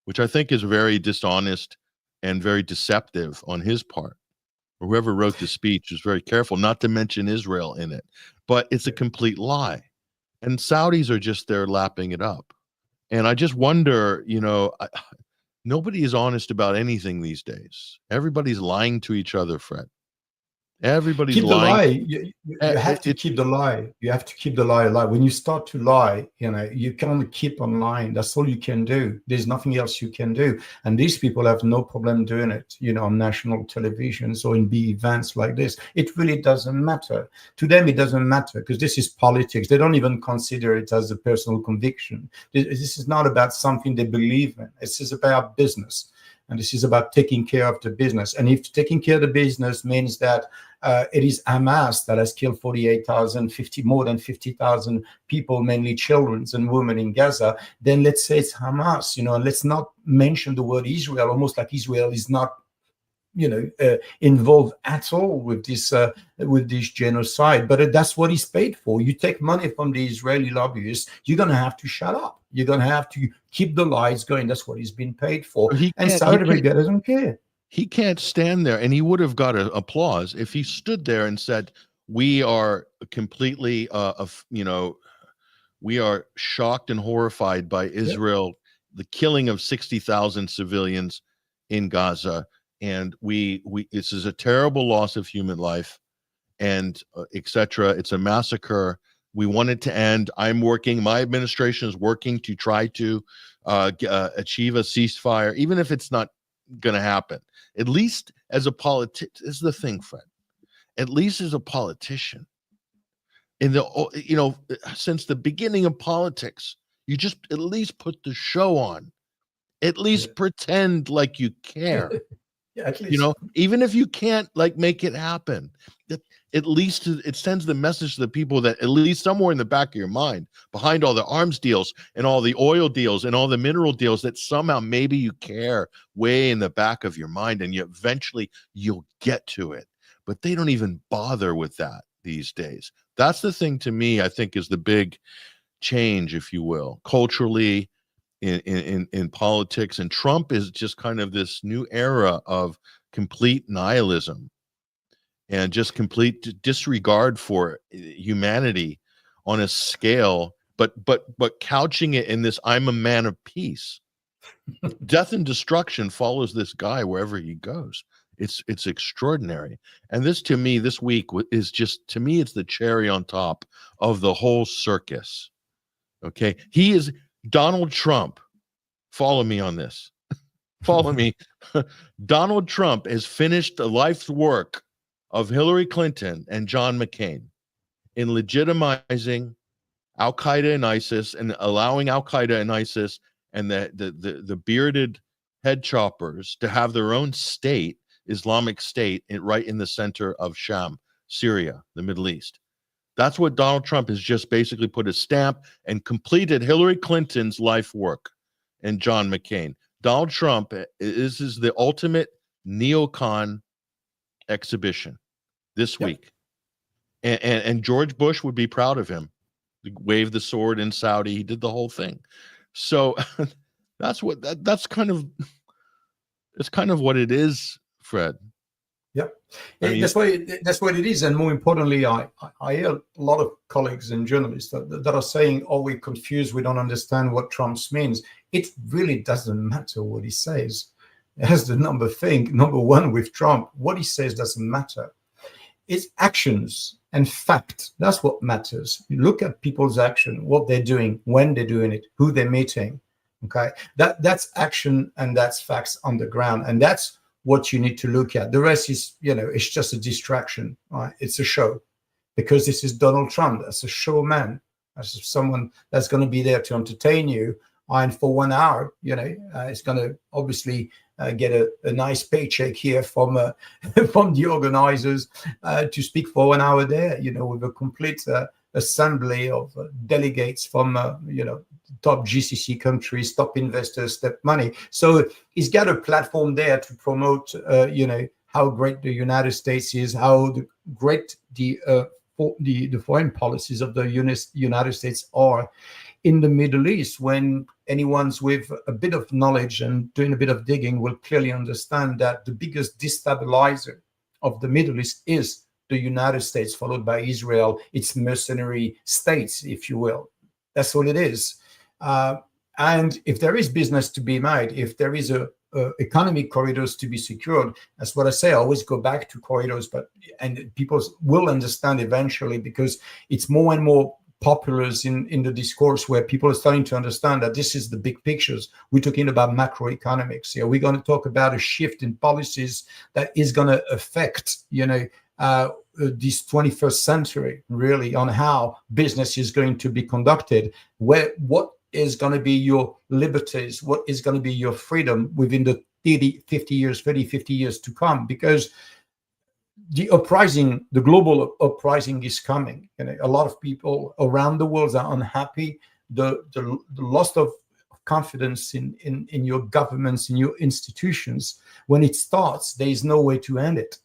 which I think is very dishonest and very deceptive on his part. Or whoever wrote the speech was very careful not to mention Israel in it, but it's a complete lie. And Saudis are just there lapping it up. And I just wonder, nobody is honest about anything these days. Everybody's lying to each other, Fred. Everybody's keep lying. The lie. You have to keep the lie. You have to keep the lie alive. When you start to lie, you can't keep on lying. That's all you can do. There's nothing else you can do. And these people have no problem doing it, on national televisions or in big events like this. It really doesn't matter. To them, it doesn't matter because this is politics. They don't even consider it as a personal conviction. This is not about something they believe in. This is about business. And this is about taking care of the business. And if taking care of the business means that it is Hamas that has killed 48,000, more than 50,000 people, mainly children and women in Gaza, then let's say it's Hamas, and let's not mention the word Israel, almost like Israel is not, involved at all with this genocide. But that's what he's paid for. You take money from the Israeli lobbyists, you're going to have to shut up. You're going to have to keep the lies going. That's what he's been paid for. And Saudi Arabia doesn't care. He can't stand there, and he would have got applause if he stood there and said, we are completely, we are shocked and horrified by Israel, the killing of 60,000 civilians in Gaza. And this is a terrible loss of human life, and etc. It's a massacre. We want it to end. My administration is working to try to achieve a ceasefire, even if it's not going to happen. At least as a politician, this is the thing, Fred. At least as a politician, since the beginning of politics, you just at least put the show on. At least pretend like you care. At least. Even if you can't make it happen, at least it sends the message to the people that at least somewhere in the back of your mind, behind all the arms deals and all the oil deals and all the mineral deals, that somehow maybe you care way in the back of your mind, and eventually you'll get to it. But they don't even bother with that these days. That's the thing to me, I think, is the big change, if you will, culturally, in politics. And Trump is just kind of this new era of complete nihilism and just complete disregard for humanity on a scale, but couching it in this, I'm a man of peace. Death and destruction follows this guy wherever he goes. It's extraordinary. And this, to me, this week is just, to me, it's the cherry on top of the whole circus. Okay. He is Donald Trump. Follow me on this. Follow me. Donald Trump has finished the life's work of Hillary Clinton and John McCain in legitimizing Al-Qaeda and ISIS, and allowing Al-Qaeda and ISIS and the bearded head choppers to have their own state, Islamic State, right in the center of Sham, Syria, the Middle East. That's what Donald Trump has just basically put his stamp and completed Hillary Clinton's life work and John McCain. Donald Trump is the ultimate neocon exhibition this week. And George Bush would be proud of him. He waved the sword in Saudi. He did the whole thing. So that's kind of what it is, Fred. Yeah, that's what it is. And more importantly, I hear a lot of colleagues and journalists that are saying, "Oh, we're confused. We don't understand what Trump means." It really doesn't matter what he says. That's the number one with Trump. What he says doesn't matter. It's actions and fact. That's what matters. You look at people's action, what they're doing, when they're doing it, who they're meeting. Okay, that's action and that's facts on the ground, and that's what you need to look at. The rest is, it's just a distraction. Right? It's a show, because this is Donald Trump. That's a showman. That's someone that's going to be there to entertain you. And for 1 hour, it's going to obviously get a nice paycheck here from the organizers to speak for 1 hour there, with a complete assembly of delegates from, top GCC countries, top investors, top money. So he's got a platform there to promote, how great the United States is, how great the foreign policies of the United States are in the Middle East. When anyone's with a bit of knowledge and doing a bit of digging will clearly understand that the biggest destabilizer of the Middle East is the United States, followed by Israel, its mercenary states, if you will. That's what it is. And if there is business to be made, if there is economic corridors to be secured, that's what I say. I always go back to corridors, and people will understand eventually, because it's more and more popular in the discourse where people are starting to understand that this is the big pictures. We're talking about macroeconomics here. We're going to talk about a shift in policies that is going to affect, this 21st century, really, on how business is going to be conducted, what is going to be your liberties, what is going to be your freedom within the 30, 50 years to come, because the uprising, the global uprising is coming. A lot of people around the world are unhappy. The loss of confidence in your governments, in your institutions, when it starts, there is no way to end it.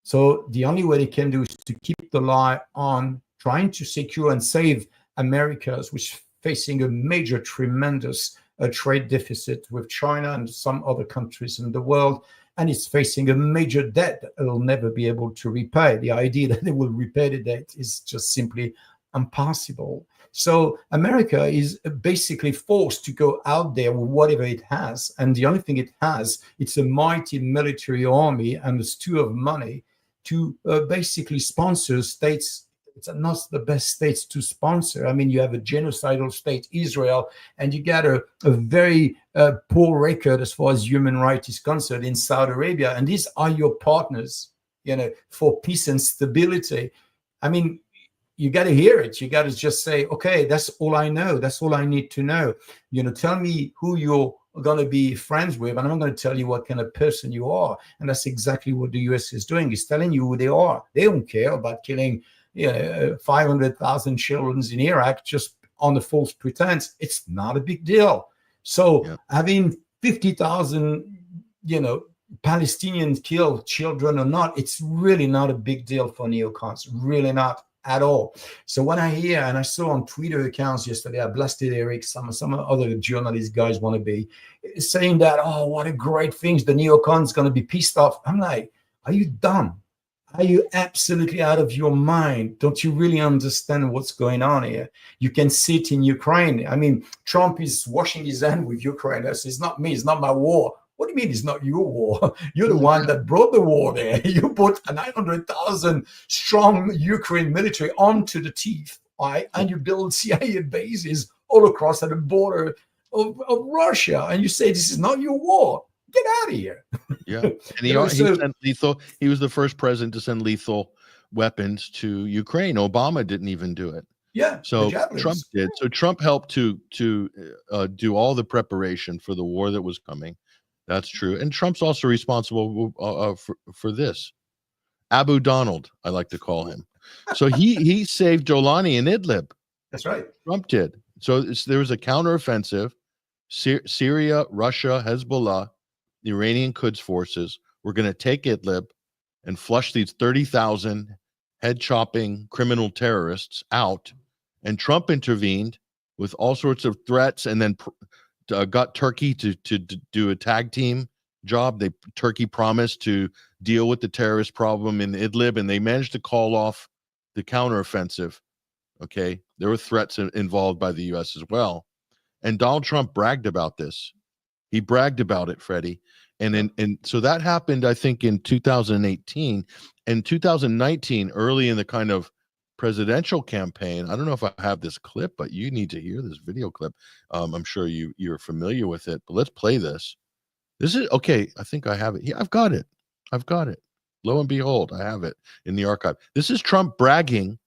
So the only way they can do is to keep the lie on trying to secure and save America's, which is facing a major, tremendous trade deficit with China and some other countries in the world. And it's facing a major debt that it'll never be able to repay. The idea that they will repay the debt is just simply impossible. So America is basically forced to go out there with whatever it has. And the only thing it has, it's a mighty military army and a stew of money to basically sponsor states. It's not the best states to sponsor. I mean, you have a genocidal state, Israel, and you got a very poor record as far as human rights is concerned in Saudi Arabia. And these are your partners, for peace and stability. I mean, you got to hear it. You got to just say, okay, that's all I know. That's all I need to know. Tell me who you're going to be friends with, and I'm going to tell you what kind of person you are. And that's exactly what the US is doing. It's telling you who they are. They don't care about killing 500,000 children in Iraq just on the false pretense. It's not a big deal. So having 50,000, Palestinians killed, children or not, it's really not a big deal for neocons. Really not at all. So when I hear, and I saw on Twitter accounts yesterday, I blasted Eric, some other journalist guys want to be saying that, oh, what a great thing, the neocons going to be pissed off. I'm like, are you dumb? Are you absolutely out of your mind? Don't you really understand what's going on here? You can see it in Ukraine. I mean, Trump is washing his hand with Ukraine. It's not me. It's not my war. What do you mean it's not your war? You're the one that brought the war there. You put a 900,000 strong Ukraine military onto the teeth, right? And you build CIA bases all across the border of Russia. And you say this is not your war. Get out of here. Yeah. And he sent lethal. He was the first president to send lethal weapons to Ukraine. Obama didn't even do it. Yeah. So Trump did. So Trump helped to do all the preparation for the war that was coming. That's true. And Trump's also responsible for this. Abu Donald, I like to call him. So he saved Golani and Idlib. That's right. Trump did. So there was a counteroffensive. Syria, Russia, Hezbollah, the Iranian Quds forces were going to take Idlib and flush these 30,000 head-chopping criminal terrorists out. And Trump intervened with all sorts of threats and then got Turkey to do a tag team job. Turkey promised to deal with the terrorist problem in Idlib, and they managed to call off the counteroffensive. Okay, there were threats involved by the U.S. as well, and Donald Trump bragged about this. He bragged about it, Freddie, and so that happened, I think, in 2018 and 2019, early in the kind of presidential campaign. I don't know if I have this clip, but you need to hear this video clip. I'm sure you're familiar with it, but let's play this. This is okay. I think I have it. Yeah, I've got it. Lo and behold, I have it in the archive. This is Trump bragging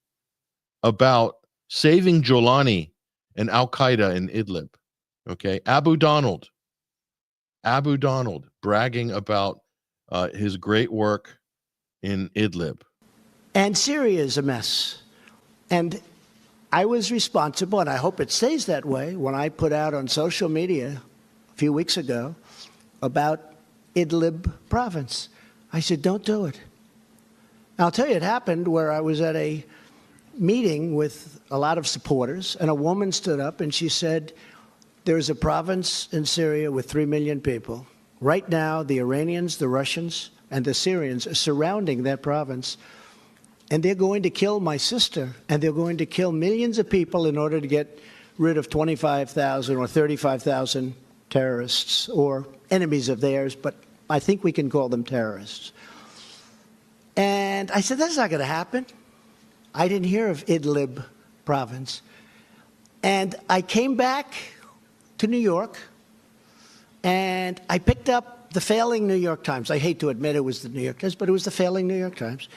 about saving Golani and Al-Qaeda in Idlib. Okay, Abu Donald bragging about his great work in Idlib. And Syria is a mess. And I was responsible, and I hope it stays that way, when I put out on social media a few weeks ago about Idlib province. I said, don't do it. I'll tell you, it happened where I was at a meeting with a lot of supporters, and a woman stood up and she said, there's a province in Syria with 3 million people. Right now, the Iranians, the Russians, and the Syrians are surrounding that province, and they're going to kill my sister, and they're going to kill millions of people in order to get rid of 25,000 or 35,000 terrorists or enemies of theirs, but I think we can call them terrorists. And I said, that's not going to happen. I didn't hear of Idlib province. And I came back to New York, and I picked up the failing New York Times. I hate to admit it was the New York Times, but it was the failing New York Times.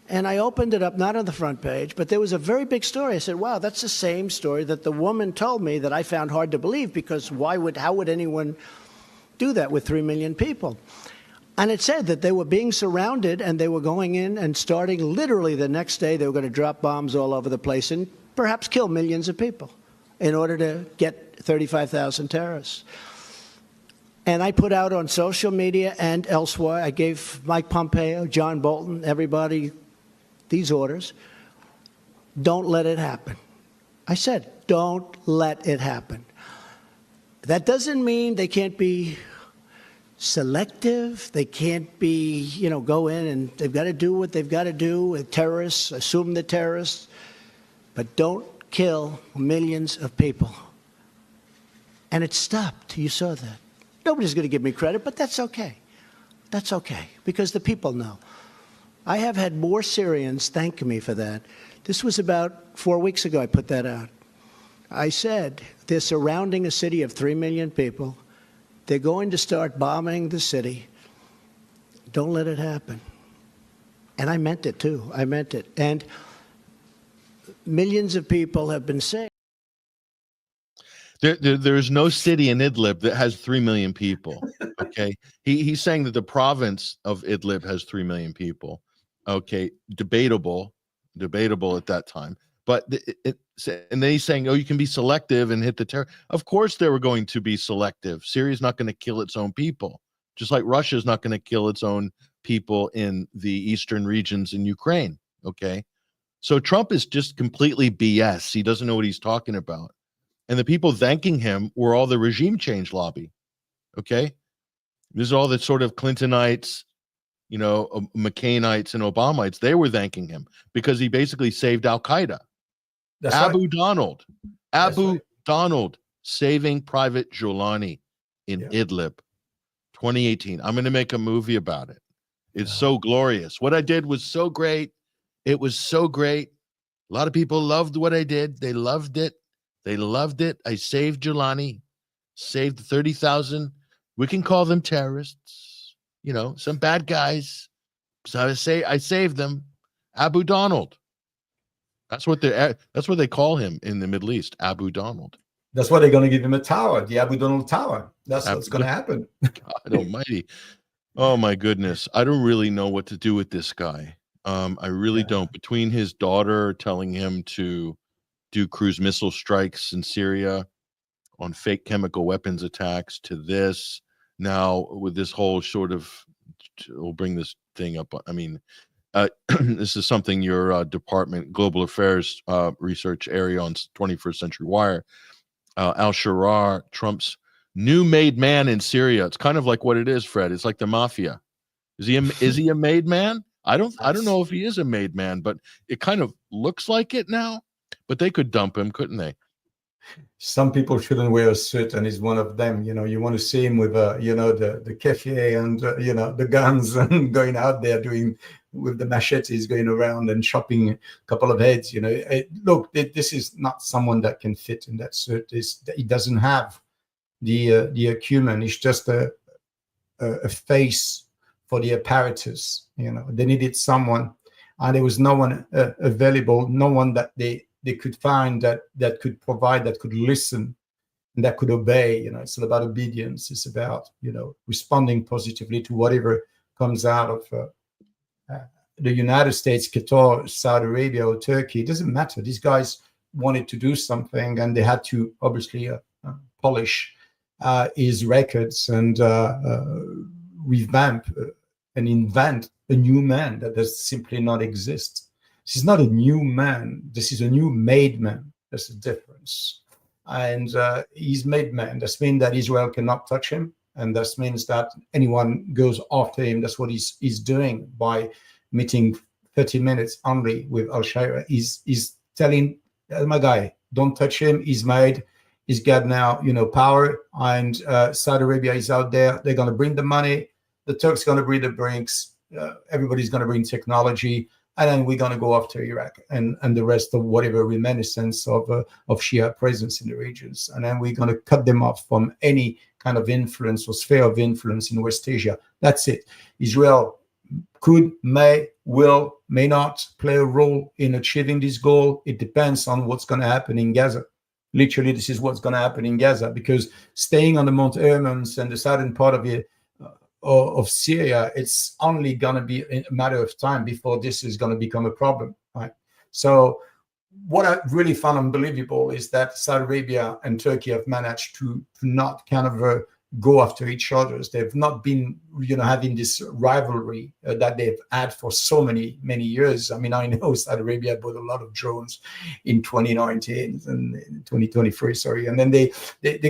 And I opened it up, not on the front page, but there was a very big story. I said, wow, that's the same story that the woman told me that I found hard to believe, because how would anyone do that with 3 million people? And it said that they were being surrounded, and they were going in and starting literally the next day, they were going to drop bombs all over the place and perhaps kill millions of people in order to get 35,000 terrorists. And I put out on social media and elsewhere, I gave Mike Pompeo, John Bolton, everybody these orders. Don't let it happen. I said, don't let it happen. That doesn't mean they can't be selective. They can't be, go in and they've got to do what they've got to do with terrorists, assume the terrorists, but don't kill millions of people. And it stopped. You saw that. Nobody's going to give me credit, but that's okay. That's okay, because the people know. I have had more Syrians thank me for that. This was about 4 weeks ago I put that out. I said, they're surrounding a city of 3 million people. They're going to start bombing the city. Don't let it happen. And I meant it, too. I meant it. And millions of people have been saved. There's no city in Idlib that has 3 million people. Okay, he's saying that the province of Idlib has 3 million people. Okay, debatable at that time. But and then he's saying, oh, you can be selective and hit the terror. Of course, they were going to be selective. Syria's not going to kill its own people, just like Russia's not going to kill its own people in the eastern regions in Ukraine. Okay, so Trump is just completely BS. He doesn't know what he's talking about. And the people thanking him were all the regime change lobby. Okay, this is all the sort of Clintonites, McCainites and Obamites. They were thanking him because he basically saved Al-Qaeda. That's Abu right. Donald, Donald saving Private Golani in Idlib, 2018. I'm going to make a movie about it. It's so glorious. What I did was so great. It was so great. A lot of people loved what I did. They loved it. They loved it. I saved Golani, saved 30,000. We can call them terrorists, some bad guys. So I saved them. Abu Donald. That's what they call him in the Middle East, Abu Donald. That's why they're going to give him a tower, the Abu Donald Tower. That's what's going to happen. God almighty. Oh, my goodness. I don't really know what to do with this guy. I really don't. Between his daughter telling him to do cruise missile strikes in Syria on fake chemical weapons attacks to this, now with this whole sort of, we'll bring this thing up. I mean, this is something your department, Global Affairs research area on 21st Century Wire, al-Sharar, Trump's new made man in Syria. It's kind of like what it is, Fred. It's like the mafia. Is he a made man? I don't know if he is a made man, but it kind of looks like it now. But they could dump him, couldn't they? Some people shouldn't wear a suit, and he's one of them. You want to see him with the keffiyeh and the guns and going out there doing with the machetes, going around and chopping a couple of heads. Look, this is not someone that can fit in that suit. He doesn't have the acumen. He's just a face for the apparatus. They needed someone, and there was no one available, no one that they could find that could provide, that could listen, and that could obey. It's all about obedience. It's about responding positively to whatever comes out of the United States, Qatar, Saudi Arabia, or Turkey. It doesn't matter. These guys wanted to do something, and they had to obviously polish his records and revamp and invent a new man that does simply not exist. This is not a new man. This is a new made man. There's a difference. And he's made man. That means that Israel cannot touch him. And that means that anyone goes after him. That's what he's doing by meeting 30 minutes only with Al-Sharia. He's telling, my guy, don't touch him. He's made. He's got now, power. And Saudi Arabia is out there. They're going to bring the money. The Turks going to bring the brinks. Everybody's going to bring technology. And then we're going to go after Iraq and the rest of whatever reminiscence of Shia presence in the regions. And then we're going to cut them off from any kind of influence or sphere of influence in West Asia. That's it. Israel could, may, will, may not play a role in achieving this goal. It depends on what's going to happen in Gaza. Literally, this is what's going to happen in Gaza, because staying on the Mount Hermon and the southern part of Syria, it's only going to be a matter of time before this is going to become a problem, right? So what I really found unbelievable is that Saudi Arabia and Turkey have managed to not kind of go after each other. They've not been, having this rivalry that they've had for so many years. I mean, I know Saudi Arabia bought a lot of drones in 2019 and 2023, sorry. And then they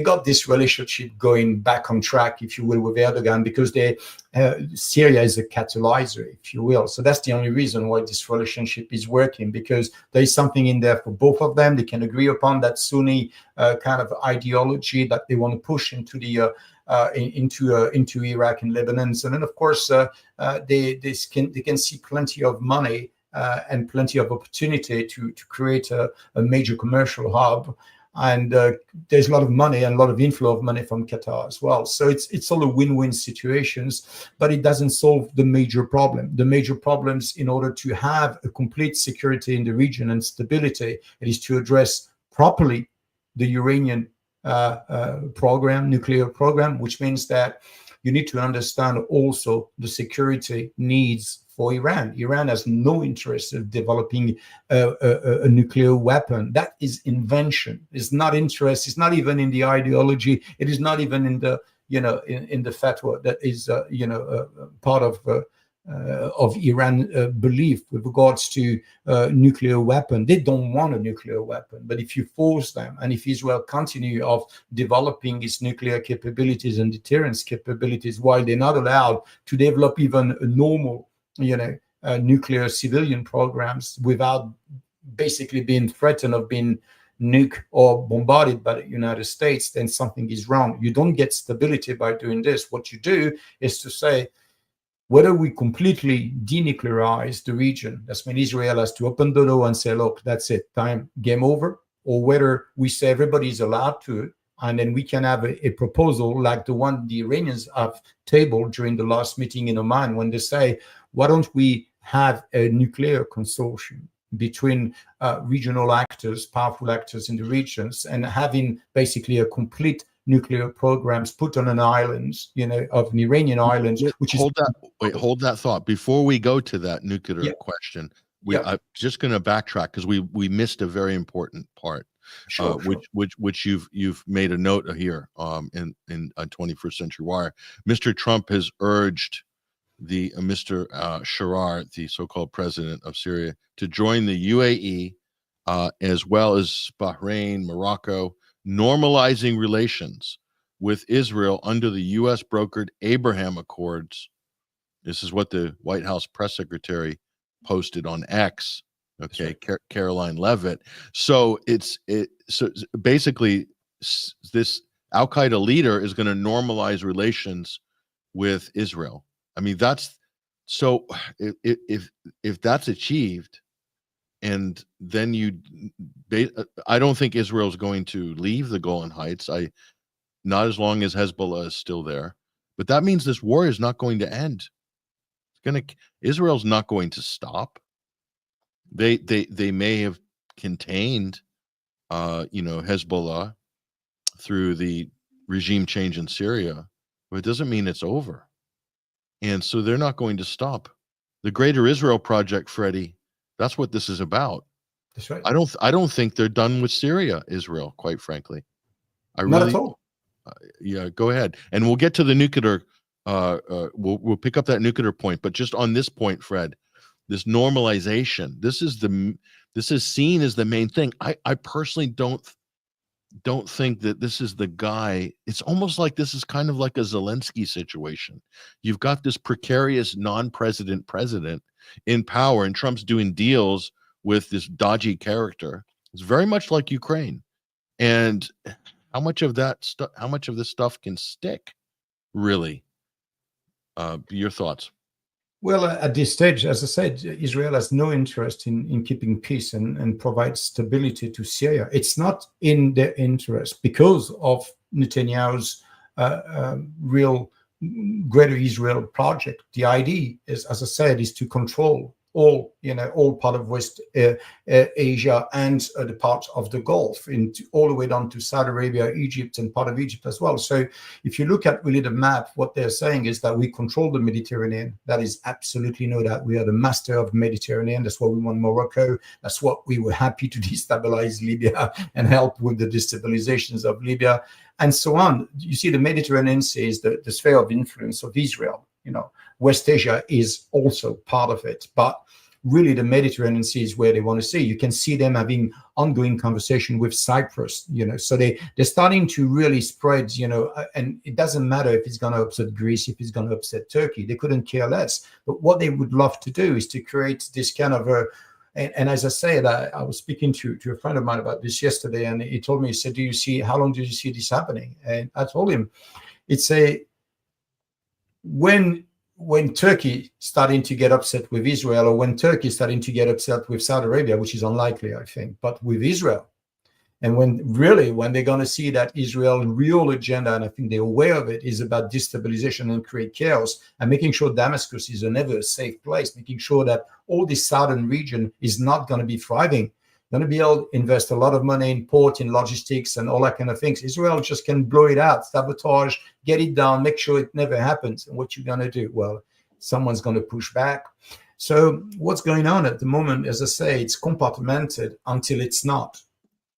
got this relationship going back on track, if you will, with Erdogan, because Syria is a catalyzer, if you will. So that's the only reason why this relationship is working, because there is something in there for both of them. They can agree upon that Sunni kind of ideology that they want to push into the into Iraq and Lebanon. So then, of course, they can see plenty of money and plenty of opportunity to create a major commercial hub. And there's a lot of money and a lot of inflow of money from Qatar as well. So it's all a win-win situations, but it doesn't solve the major problem. The major problems, in order to have a complete security in the region and stability, it is to address properly the Iranian nuclear program, which means that you need to understand also the security needs for Iran. Iran has no interest in developing a nuclear weapon. That is invention. It's not interest. It's not even in the ideology. It is not even in the in the fatwa that is part of Iran belief with regards to nuclear weapon. They don't want a nuclear weapon, but if you force them, and if Israel continue of developing its nuclear capabilities and deterrence capabilities, while they're not allowed to develop even a normal, nuclear civilian programs without basically being threatened of being nuked or bombarded by the United States, then something is wrong. You don't get stability by doing this. What you do is to say, whether we completely denuclearize the region, that's when Israel has to open the door and say, look, that's it, time, game over, or whether we say everybody is allowed to it, and then we can have a proposal like the one the Iranians have tabled during the last meeting in Oman, when they say, why don't we have a nuclear consortium between regional actors, powerful actors in the regions, and having basically a complete nuclear programs put on an island, of an Iranian island, which hold that thought before we go to that nuclear question. I'm just going to backtrack because we missed a very important part, which you've made a note of here in 21st Century Wire. Mr. Trump has urged Mr. Sharar, the so-called president of Syria, to join the UAE as well as Bahrain, Morocco, normalizing relations with Israel under the U.S. brokered Abraham Accords. This is what the White House press secretary posted on X. Okay, right. Caroline Leavitt. So so basically this Al-Qaeda leader is going to normalize relations with Israel. I mean, that's so if that's achieved, and then I don't think Israel's going to leave the Golan Heights. Not as long as Hezbollah is still there. But that means this war is not going to end. Israel's not going to stop. They may have contained Hezbollah through the regime change in Syria, but it doesn't mean it's over. And so they're not going to stop. The Greater Israel Project, Freddie, that's what this is about. That's right. I don't think they're done with Syria, Israel, quite frankly. Not at all. Yeah, go ahead. And we'll get to the nuclear we'll pick up that nuclear point, but just on this point, Fred, this normalization, this is seen as the main thing. I personally don't think that this is the guy. It's almost like this is kind of like a Zelensky situation. You've got this precarious non-president president in power, and Trump's doing deals with this dodgy character. It's very much like Ukraine. And how much of this stuff can stick, really? Your thoughts? Well, at this stage, as I said, Israel has no interest in keeping peace and provide stability to Syria. It's not in their interest because of Netanyahu's real Greater Israel project. The idea is, as I said, is to control all part of West Asia and the parts of the Gulf, all the way down to Saudi Arabia, Egypt, and part of Egypt as well. So if you look at really the map, what they're saying is that we control the Mediterranean. That is absolutely no doubt. We are the master of the Mediterranean. That's why we want Morocco. That's what we were happy to destabilize Libya and help with the destabilizations of Libya and so on. You see, the Mediterranean Sea is the sphere of influence of Israel. West Asia is also part of it, but really the Mediterranean Sea is where they want to see. You can see them having ongoing conversation with Cyprus, so they're starting to really spread, and it doesn't matter if it's going to upset Greece, if it's going to upset Turkey, they couldn't care less. But what they would love to do is to create this kind of and as I said, I was speaking to a friend of mine about this yesterday, and he told me, he said, how long do you see this happening? And I told him, it's when Turkey starting to get upset with Israel, or when Turkey starting to get upset with Saudi Arabia, which is unlikely, I think, but with Israel, and when they're going to see that Israel's real agenda, and I think they're aware of it, is about destabilization and create chaos, and making sure Damascus is never a safe place, making sure that all this southern region is not going to be thriving, going to be able to invest a lot of money in port, in logistics, and all that kind of things. Israel just can blow it out, sabotage, get it down, make sure it never happens. And what you're going to do? Well, someone's going to push back. So what's going on at the moment, as I say, it's compartmented until it's not.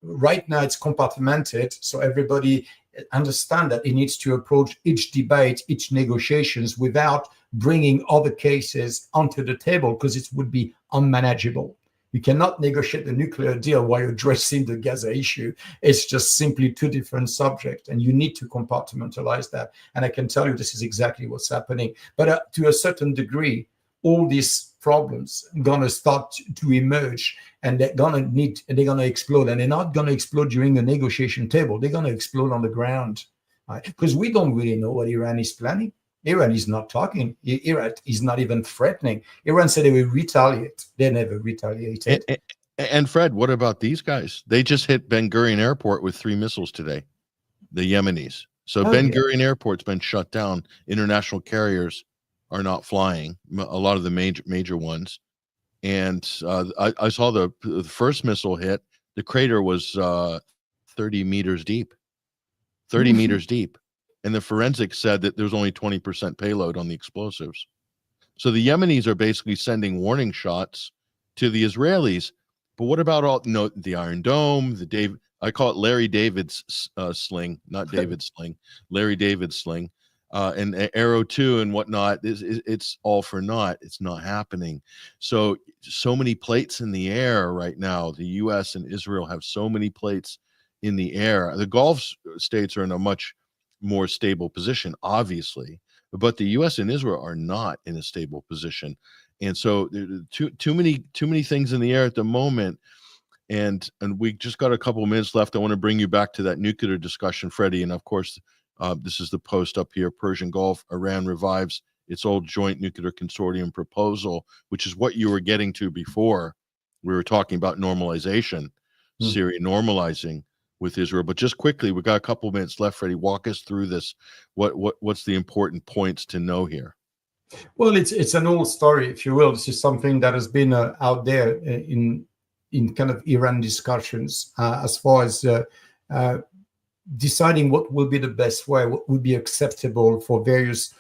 Right now, it's compartmented, so everybody understand that it needs to approach each debate, each negotiations without bringing other cases onto the table, because it would be unmanageable. You cannot negotiate the nuclear deal while addressing the Gaza issue. It's just simply two different subjects, and you need to compartmentalize that. And I can tell you this is exactly what's happening. But to a certain degree, all these problems are going to start to emerge, and they're going to explode. And they're not going to explode during the negotiation table. They're going to explode on the ground, right? Because we don't really know what Iran is planning. Iran is not talking. Iran is not even threatening. Iran said they will retaliate. They never retaliated. And Fred, what about these guys? They just hit Ben Gurion Airport with 3 missiles today, the Yemenis. So Ben Gurion Airport's been shut down. International carriers are not flying, a lot of the major ones. And I saw the first missile hit. The crater was 30 meters deep. 30 meters deep. And the forensics said that there was only 20% payload on the explosives. So the Yemenis are basically sending warning shots to the Israelis. But what about the Iron Dome, I call it Larry David's sling, not David's sling, Larry David's sling, and Arrow 2 and whatnot. It's all for naught. It's not happening. So many plates in the air right now. The U.S. and Israel have so many plates in the air. The Gulf states are in a much more stable position, obviously, but the U.S. and Israel are not in a stable position, and so too many things in the air at the moment. And we just got a couple of minutes left. I want to bring you back to that nuclear discussion, Freddie, and of course, this is the post up here: Persian Gulf, Iran revives its old joint nuclear consortium proposal, which is what you were getting to before. We were talking about normalization, Syria normalizing with Israel. But just quickly, we got a couple minutes left. Freddie, walk us through this. What's the important points to know here? Well, it's an old story, if you will. This is something that has been out there in kind of Iran discussions as far as deciding what will be the best way, what would be acceptable for various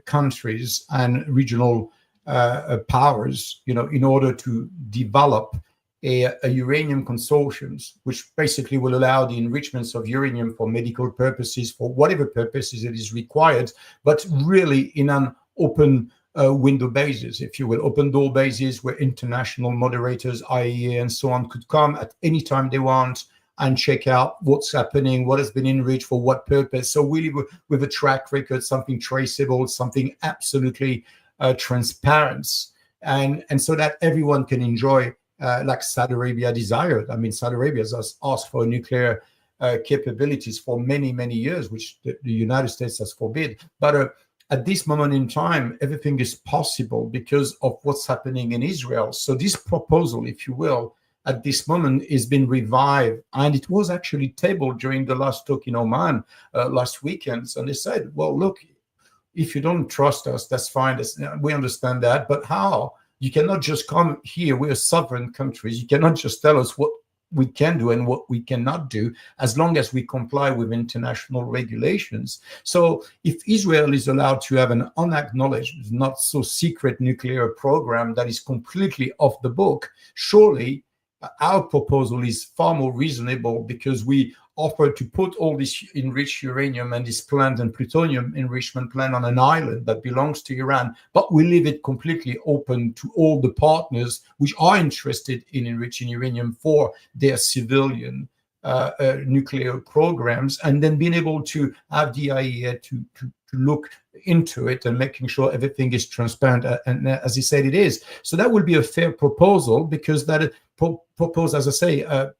countries and regional powers, in order to develop a uranium consortiums, which basically will allow the enrichments of uranium for medical purposes, for whatever purposes it is required, but really in an open window basis, if you will, open door basis, where international moderators, IAEA and so on, could come at any time they want and check out what's happening, what has been enriched for what purpose. So really with a track record, something traceable, something absolutely transparent, and so that everyone can enjoy, like Saudi Arabia desired. I mean, Saudi Arabia has asked for nuclear capabilities for many, many years, which the United States has forbid. But at this moment in time, everything is possible because of what's happening in Israel. So this proposal, if you will, at this moment is being revived. And it was actually tabled during the last talk in Oman last weekend. And they said, well, look, if you don't trust us, that's fine. We understand that. But how? You cannot just come here. We're sovereign countries. You cannot just tell us what we can do and what we cannot do, as long as we comply with international regulations. So if Israel is allowed to have an unacknowledged, not so secret nuclear program that is completely off the book, surely our proposal is far more reasonable, because we offer to put all this enriched uranium and this plant and plutonium enrichment plant on an island that belongs to Iran, but we leave it completely open to all the partners which are interested in enriching uranium for their civilian nuclear programs, and then being able to have the IAEA to look into it and making sure everything is transparent, and as he said, it is. So that would be a fair proposal, because that propose, as I say, a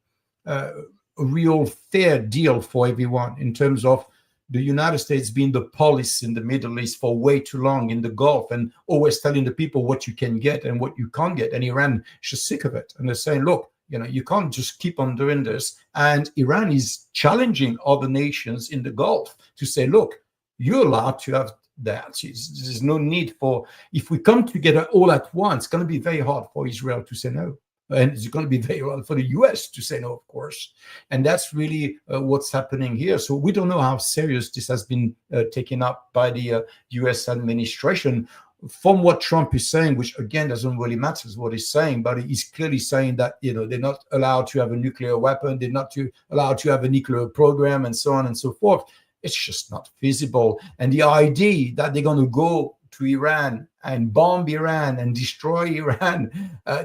real fair deal for everyone, in terms of the United States being the police in the Middle East for way too long in the Gulf, and always telling the people what you can get and what you can't get. And Iran is just sick of it. And they're saying, look, you can't just keep on doing this. And Iran is challenging other nations in the Gulf to say, look, you're allowed to have that. There's no need for, if we come together all at once, it's going to be very hard for Israel to say no. And it's going to be very hard for the US to say no, of course. And that's really what's happening here. So we don't know how serious this has been taken up by the US administration. From what Trump is saying, which again doesn't really matter what he's saying, but he's clearly saying that they're not allowed to have a nuclear weapon, they're not allowed to have a nuclear program, and so on and so forth. It's just not feasible. And the idea that they're going to go to Iran and bomb Iran and destroy Iran,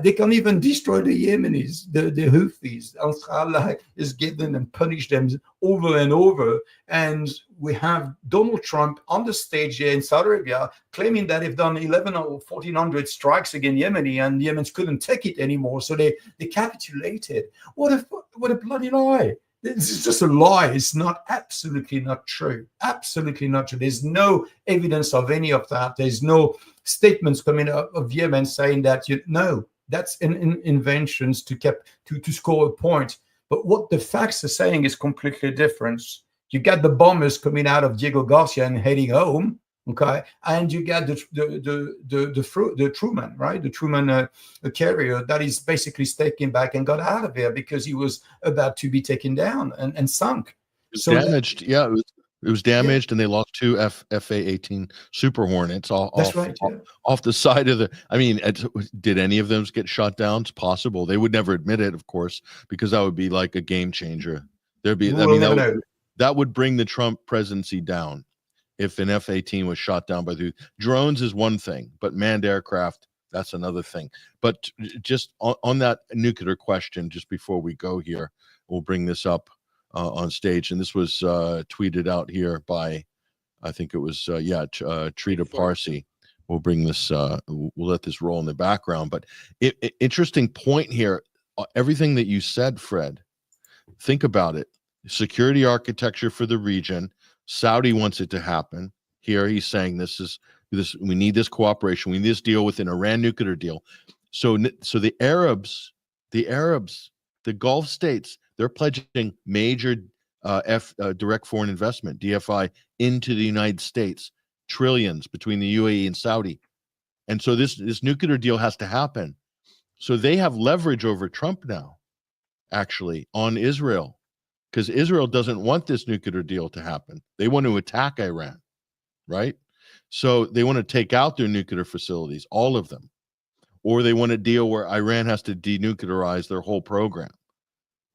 they can't even destroy the Yemenis, the Houthis. Al-Qaeda is given and punish them over and over. And we have Donald Trump on the stage here in Saudi Arabia claiming that they've done 11 or 1,400 strikes against Yemeni, and the Yemenis couldn't take it anymore, so they capitulated. What a bloody lie. This is just a lie. It's absolutely not true. Absolutely not true. There's no evidence of any of that. There's no statements coming out of Yemen saying that, no, that's inventions to score a point. But what the facts are saying is completely different. You got the bombers coming out of Diego Garcia and heading home. Okay, and you get the Truman, right? The Truman carrier that is basically taken back and got out of there because he was about to be taken down and sunk. It was damaged. It was damaged, and they lost two FA-18 Super Hornets off the side of the. I mean, did any of them get shot down? It's possible. They would never admit it, of course, because that would be like a game changer. That would bring the Trump presidency down. If an F-18 was shot down by the drones is one thing, but manned aircraft, that's another thing. But just on that nuclear question, just before we go here, we'll bring this up on stage. And this was tweeted out here by, I think it was, Trita Parsi. We'll bring this, we'll let this roll in the background. But interesting point here, everything that you said, Fred, think about it. Security architecture for the region. Saudi wants it to happen. Here he's saying we need this cooperation. We need this deal with an Iran nuclear deal. So the Arabs, the Gulf states, they're pledging major direct foreign investment, DFI, into the United States, trillions between the UAE and Saudi. And so this nuclear deal has to happen. So they have leverage over Trump now, actually, on Israel. Because Israel doesn't want this nuclear deal to happen. They want to attack Iran, right? So they want to take out their nuclear facilities, all of them. or they want a deal where Iran has to denuclearize their whole program.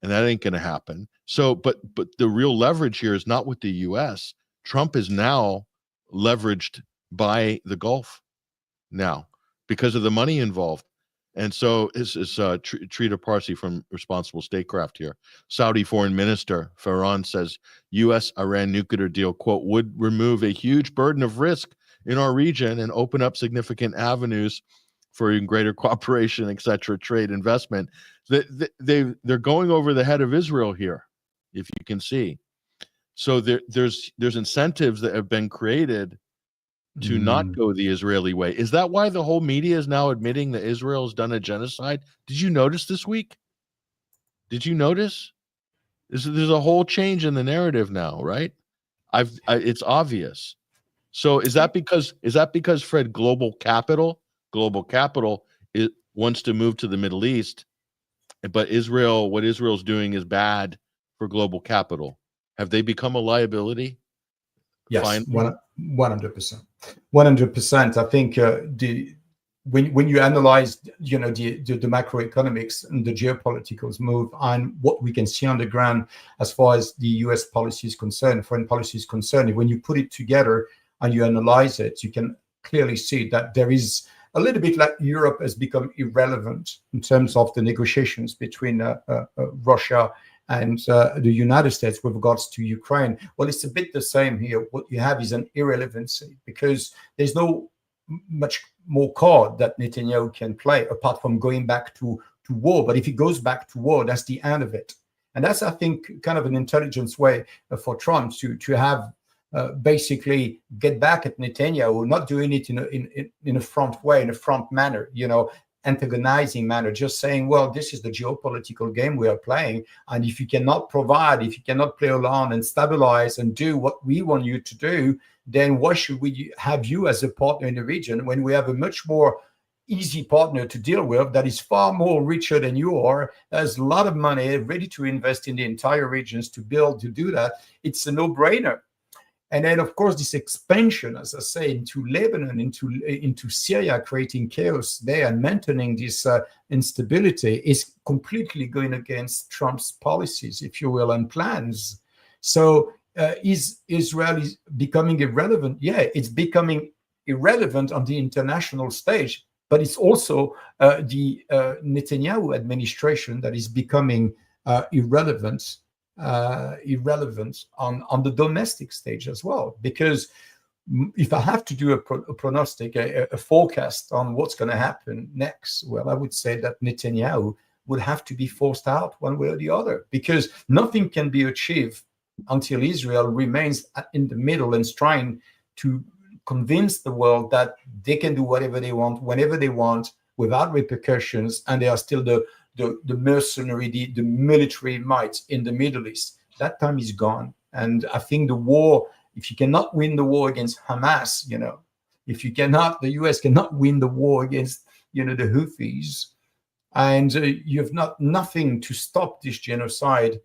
And that ain't going to happen. So, but the real leverage here is not with the U.S. Trump is now leveraged by the Gulf now because of the money involved. And so this is Trita Parsi from Responsible Statecraft here. Saudi Foreign Minister Farhan says U.S.-Iran nuclear deal, quote, would remove a huge burden of risk in our region and open up significant avenues for even greater cooperation, et cetera, trade, investment. They're going over the head of Israel here, if you can see. So there's incentives that have been created to not go the Israeli way. Is that why the whole media is now admitting that Israel has done a genocide? Did you notice this week? Did you notice? There's a whole change in the narrative now, right? It's obvious. So is that because Fred, global capital it wants to move to the Middle East, but what Israel's doing is bad for global capital? Have they become a liability? Yes, Finally? 100%. 100%. I think when you analyze, the macroeconomics and the geopolitical move and what we can see on the ground as far as the U.S. policy is concerned, foreign policy is concerned, when you put it together and you analyze it, you can clearly see that there is a little bit like Europe has become irrelevant in terms of the negotiations between Russia and the United States with regards to Ukraine. Well, it's a bit the same here. What you have is an irrelevancy because there's no much more card that Netanyahu can play apart from going back to war. But if he goes back to war, that's the end of it. And that's, I think, kind of an intelligence way for Trump to have basically get back at Netanyahu, not doing it in a front way, in a front manner, antagonizing manner, just saying, well, this is the geopolitical game we are playing. And if you cannot provide, if you cannot play along and stabilize and do what we want you to do, then why should we have you as a partner in the region when we have a much more easy partner to deal with that is far more richer than you are, has a lot of money, ready to invest in the entire regions to do that? It's a no-brainer. And then, of course, this expansion, as I say, into Lebanon, into Syria, creating chaos there and maintaining this instability is completely going against Trump's policies, if you will, and plans. So is Israel becoming irrelevant? Yeah, it's becoming irrelevant on the international stage, but it's also the Netanyahu administration that is becoming irrelevant on the domestic stage as well. Because if I have to do a prognostic, a forecast on what's going to happen next, well, I would say that Netanyahu would have to be forced out one way or the other, because nothing can be achieved until Israel remains in the middle and is trying to convince the world that they can do whatever they want, whenever they want, without repercussions, and they are still the mercenary, the military might in the Middle East. That time is gone. And I think the war, if you cannot win the war against Hamas, if the US cannot win the war against, the Houthis, and you have nothing to stop this genocide,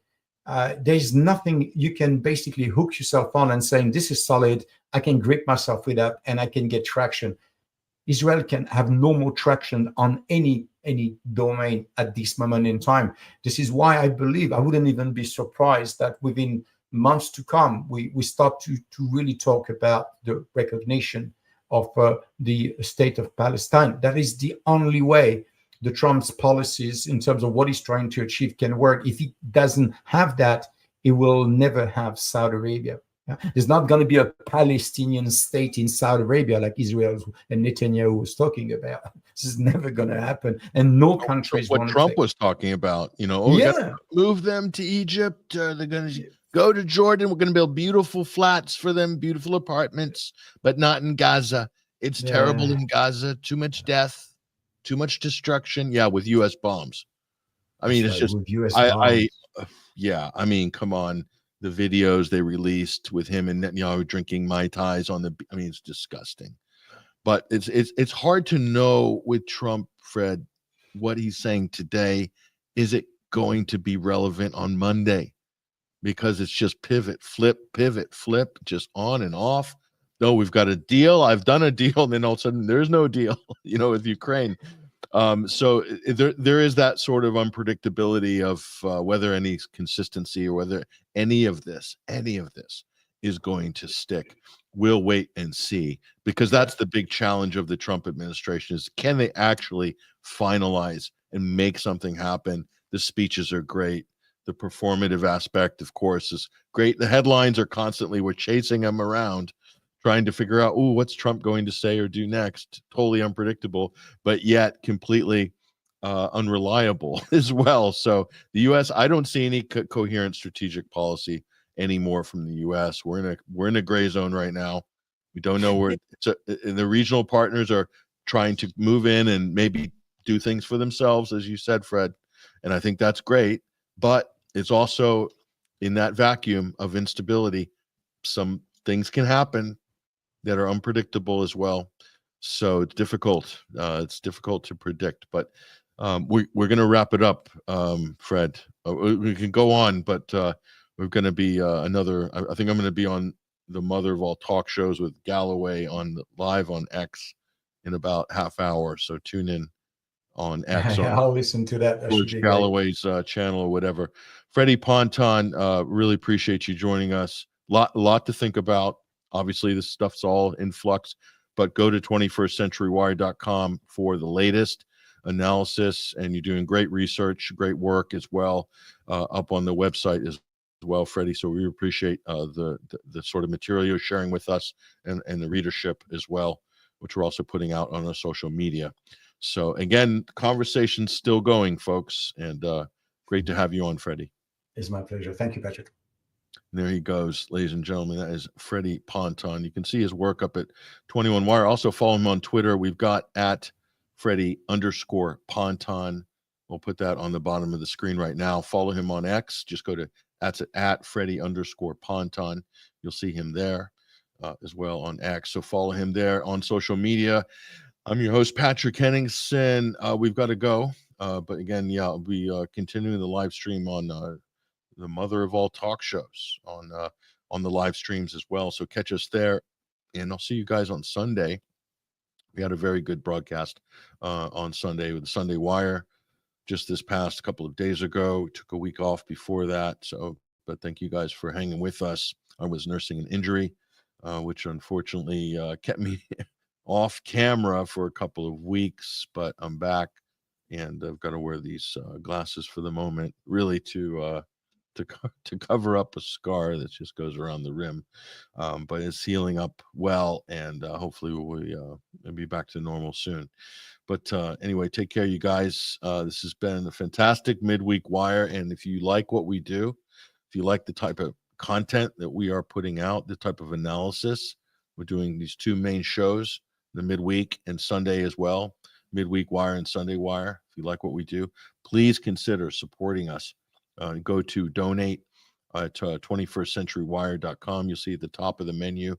there's nothing you can basically hook yourself on and saying, this is solid, I can grip myself with that and I can get traction. Israel can have no more traction on any domain at this moment in time. This is why I believe I wouldn't even be surprised that within months to come, we start to really talk about the recognition of the state of Palestine. That is the only way the Trump's policies in terms of what he's trying to achieve can work. If he doesn't have that, he will never have Saudi Arabia. There's not going to be a Palestinian state in Saudi Arabia like Israel and Netanyahu was talking about. This is never going to happen. And no countries what Trump was talking about, we gotta move them to Egypt. They're going to go to Jordan. We're going to build beautiful flats for them, beautiful apartments, but not in Gaza. It's terrible in Gaza. Too much death, too much destruction. Yeah, with U.S. bombs. I mean, it's just, I mean, come on. The videos they released with him and Netanyahu drinking Mai Tais it's disgusting. But it's hard to know with Trump, Fred, what he's saying today. Is it going to be relevant on Monday? Because it's just pivot, flip, just on and off. No, we've got a deal. I've done a deal. And then all of a sudden there's no deal, with Ukraine. So there is that sort of unpredictability of whether any consistency or whether any of this is going to stick. We'll wait and see, because that's the big challenge of the Trump administration: is can they actually finalize and make something happen? The speeches are great. The performative aspect, of course, is great. The headlines are constantly, we're chasing them around, trying to figure out, oh, what's Trump going to say or do next? Totally unpredictable, but yet completely unreliable as well. So the U.S., I don't see any coherent strategic policy anymore from the U.S. We're in a gray zone right now. We don't know where the regional partners are trying to move in and maybe do things for themselves, as you said, Fred, and I think that's great. But it's also in that vacuum of instability, some things can happen that are unpredictable as well. So it's difficult. It's difficult to predict. But we're going to wrap it up, Fred. We can go on, but we're going to be another. I think I'm going to be on the mother of all talk shows with Galloway live on X in about half hour. So tune in on X. I'll listen to that. That should George be Galloway's channel or whatever. Freddie Ponton, really appreciate you joining us. Lot to think about. Obviously, this stuff's all in flux, but go to 21stcenturywire.com for the latest analysis, and you're doing great research, great work as well, up on the website as well, Freddie. So we appreciate the sort of material you're sharing with us and the readership as well, which we're also putting out on our social media. So again, conversation's still going, folks, and great to have you on, Freddie. It's my pleasure. Thank you, Patrick. And there he goes, ladies and gentlemen. That is Freddie Ponton. You can see his work up at 21 Wire. Also follow him on Twitter. We've got at Freddie_Ponton. We'll put that on the bottom of the screen right now. Follow him on X. Just go to at Freddie_Ponton. You'll see him there as well on X. So follow him there on social media. I'm your host, Patrick Henningsen. We've got to go. But again, yeah, I'll be continuing the live stream on the mother of all talk shows on the live streams as well. So catch us there. And I'll see you guys on Sunday. We had a very good broadcast on Sunday with the Sunday Wire just this past couple of days ago. Took a week off before that. But thank you guys for hanging with us. I was nursing an injury, which unfortunately kept me off camera for a couple of weeks, but I'm back, and I've got to wear these glasses for the moment, really to cover up a scar that just goes around the rim. But it's healing up well, and hopefully we'll be back to normal soon. But anyway, take care, you guys. This has been a fantastic midweek wire, and if you like what we do, if you like the type of content that we are putting out, the type of analysis, we're doing these two main shows, the midweek and Sunday as well, midweek wire and Sunday wire. If you like what we do, please consider supporting us. Go to donate at 21stcenturywire.com. You'll see at the top of the menu,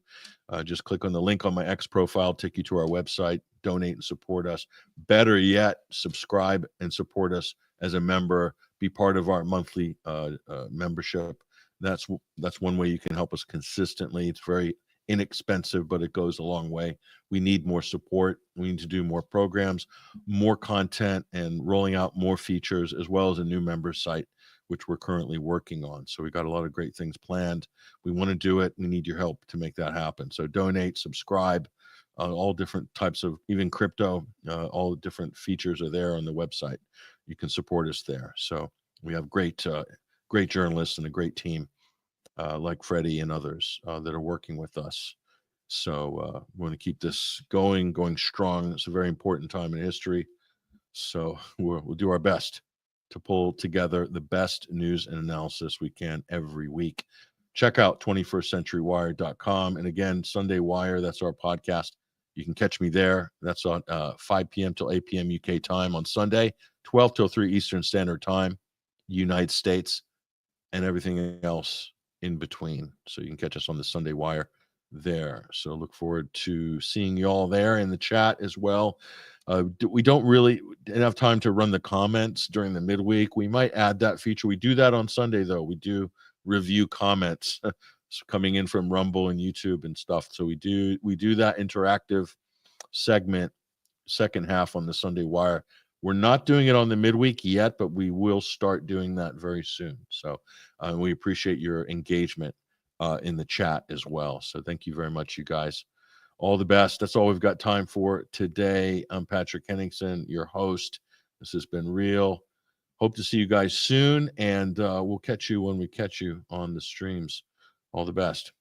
just click on the link on my X profile, take you to our website, donate and support us. Better yet, subscribe and support us as a member, be part of our monthly membership. That's one way you can help us consistently. It's very inexpensive, but it goes a long way. We need more support. We need to do more programs, more content, and rolling out more features, as well as a new member site, which we're currently working on. So we got a lot of great things planned. We want to do it. We need your help to make that happen. So donate, subscribe, all different types of, even crypto, all the different features are there on the website. You can support us there. So we have great journalists and a great team like Freddie and others that are working with us. So we want to keep this going strong. It's a very important time in history. So we'll do our best to pull together the best news and analysis we can every week. Check out 21stcenturywire.com. And again, Sunday Wire, that's our podcast. You can catch me there. That's on 5 p.m. till 8 p.m. UK time on Sunday, 12 till 3 Eastern Standard Time, United States, and everything else in between. So you can catch us on the Sunday Wire there. So look forward to seeing you all there in the chat as well. We don't really have time to run the comments during the midweek. We might add that feature. We do that on Sunday, though. We do review comments coming in from Rumble and YouTube and stuff. So we do that interactive segment, second half on the Sunday Wire We're not doing it on the midweek yet, but we will start doing that very soon. So we appreciate your engagement in the chat as well. So thank you very much, you guys. All the best. That's all we've got time for today. I'm Patrick Henningsen, your host. This has been real. Hope to see you guys soon, and we'll catch you when we catch you on the streams. All the best.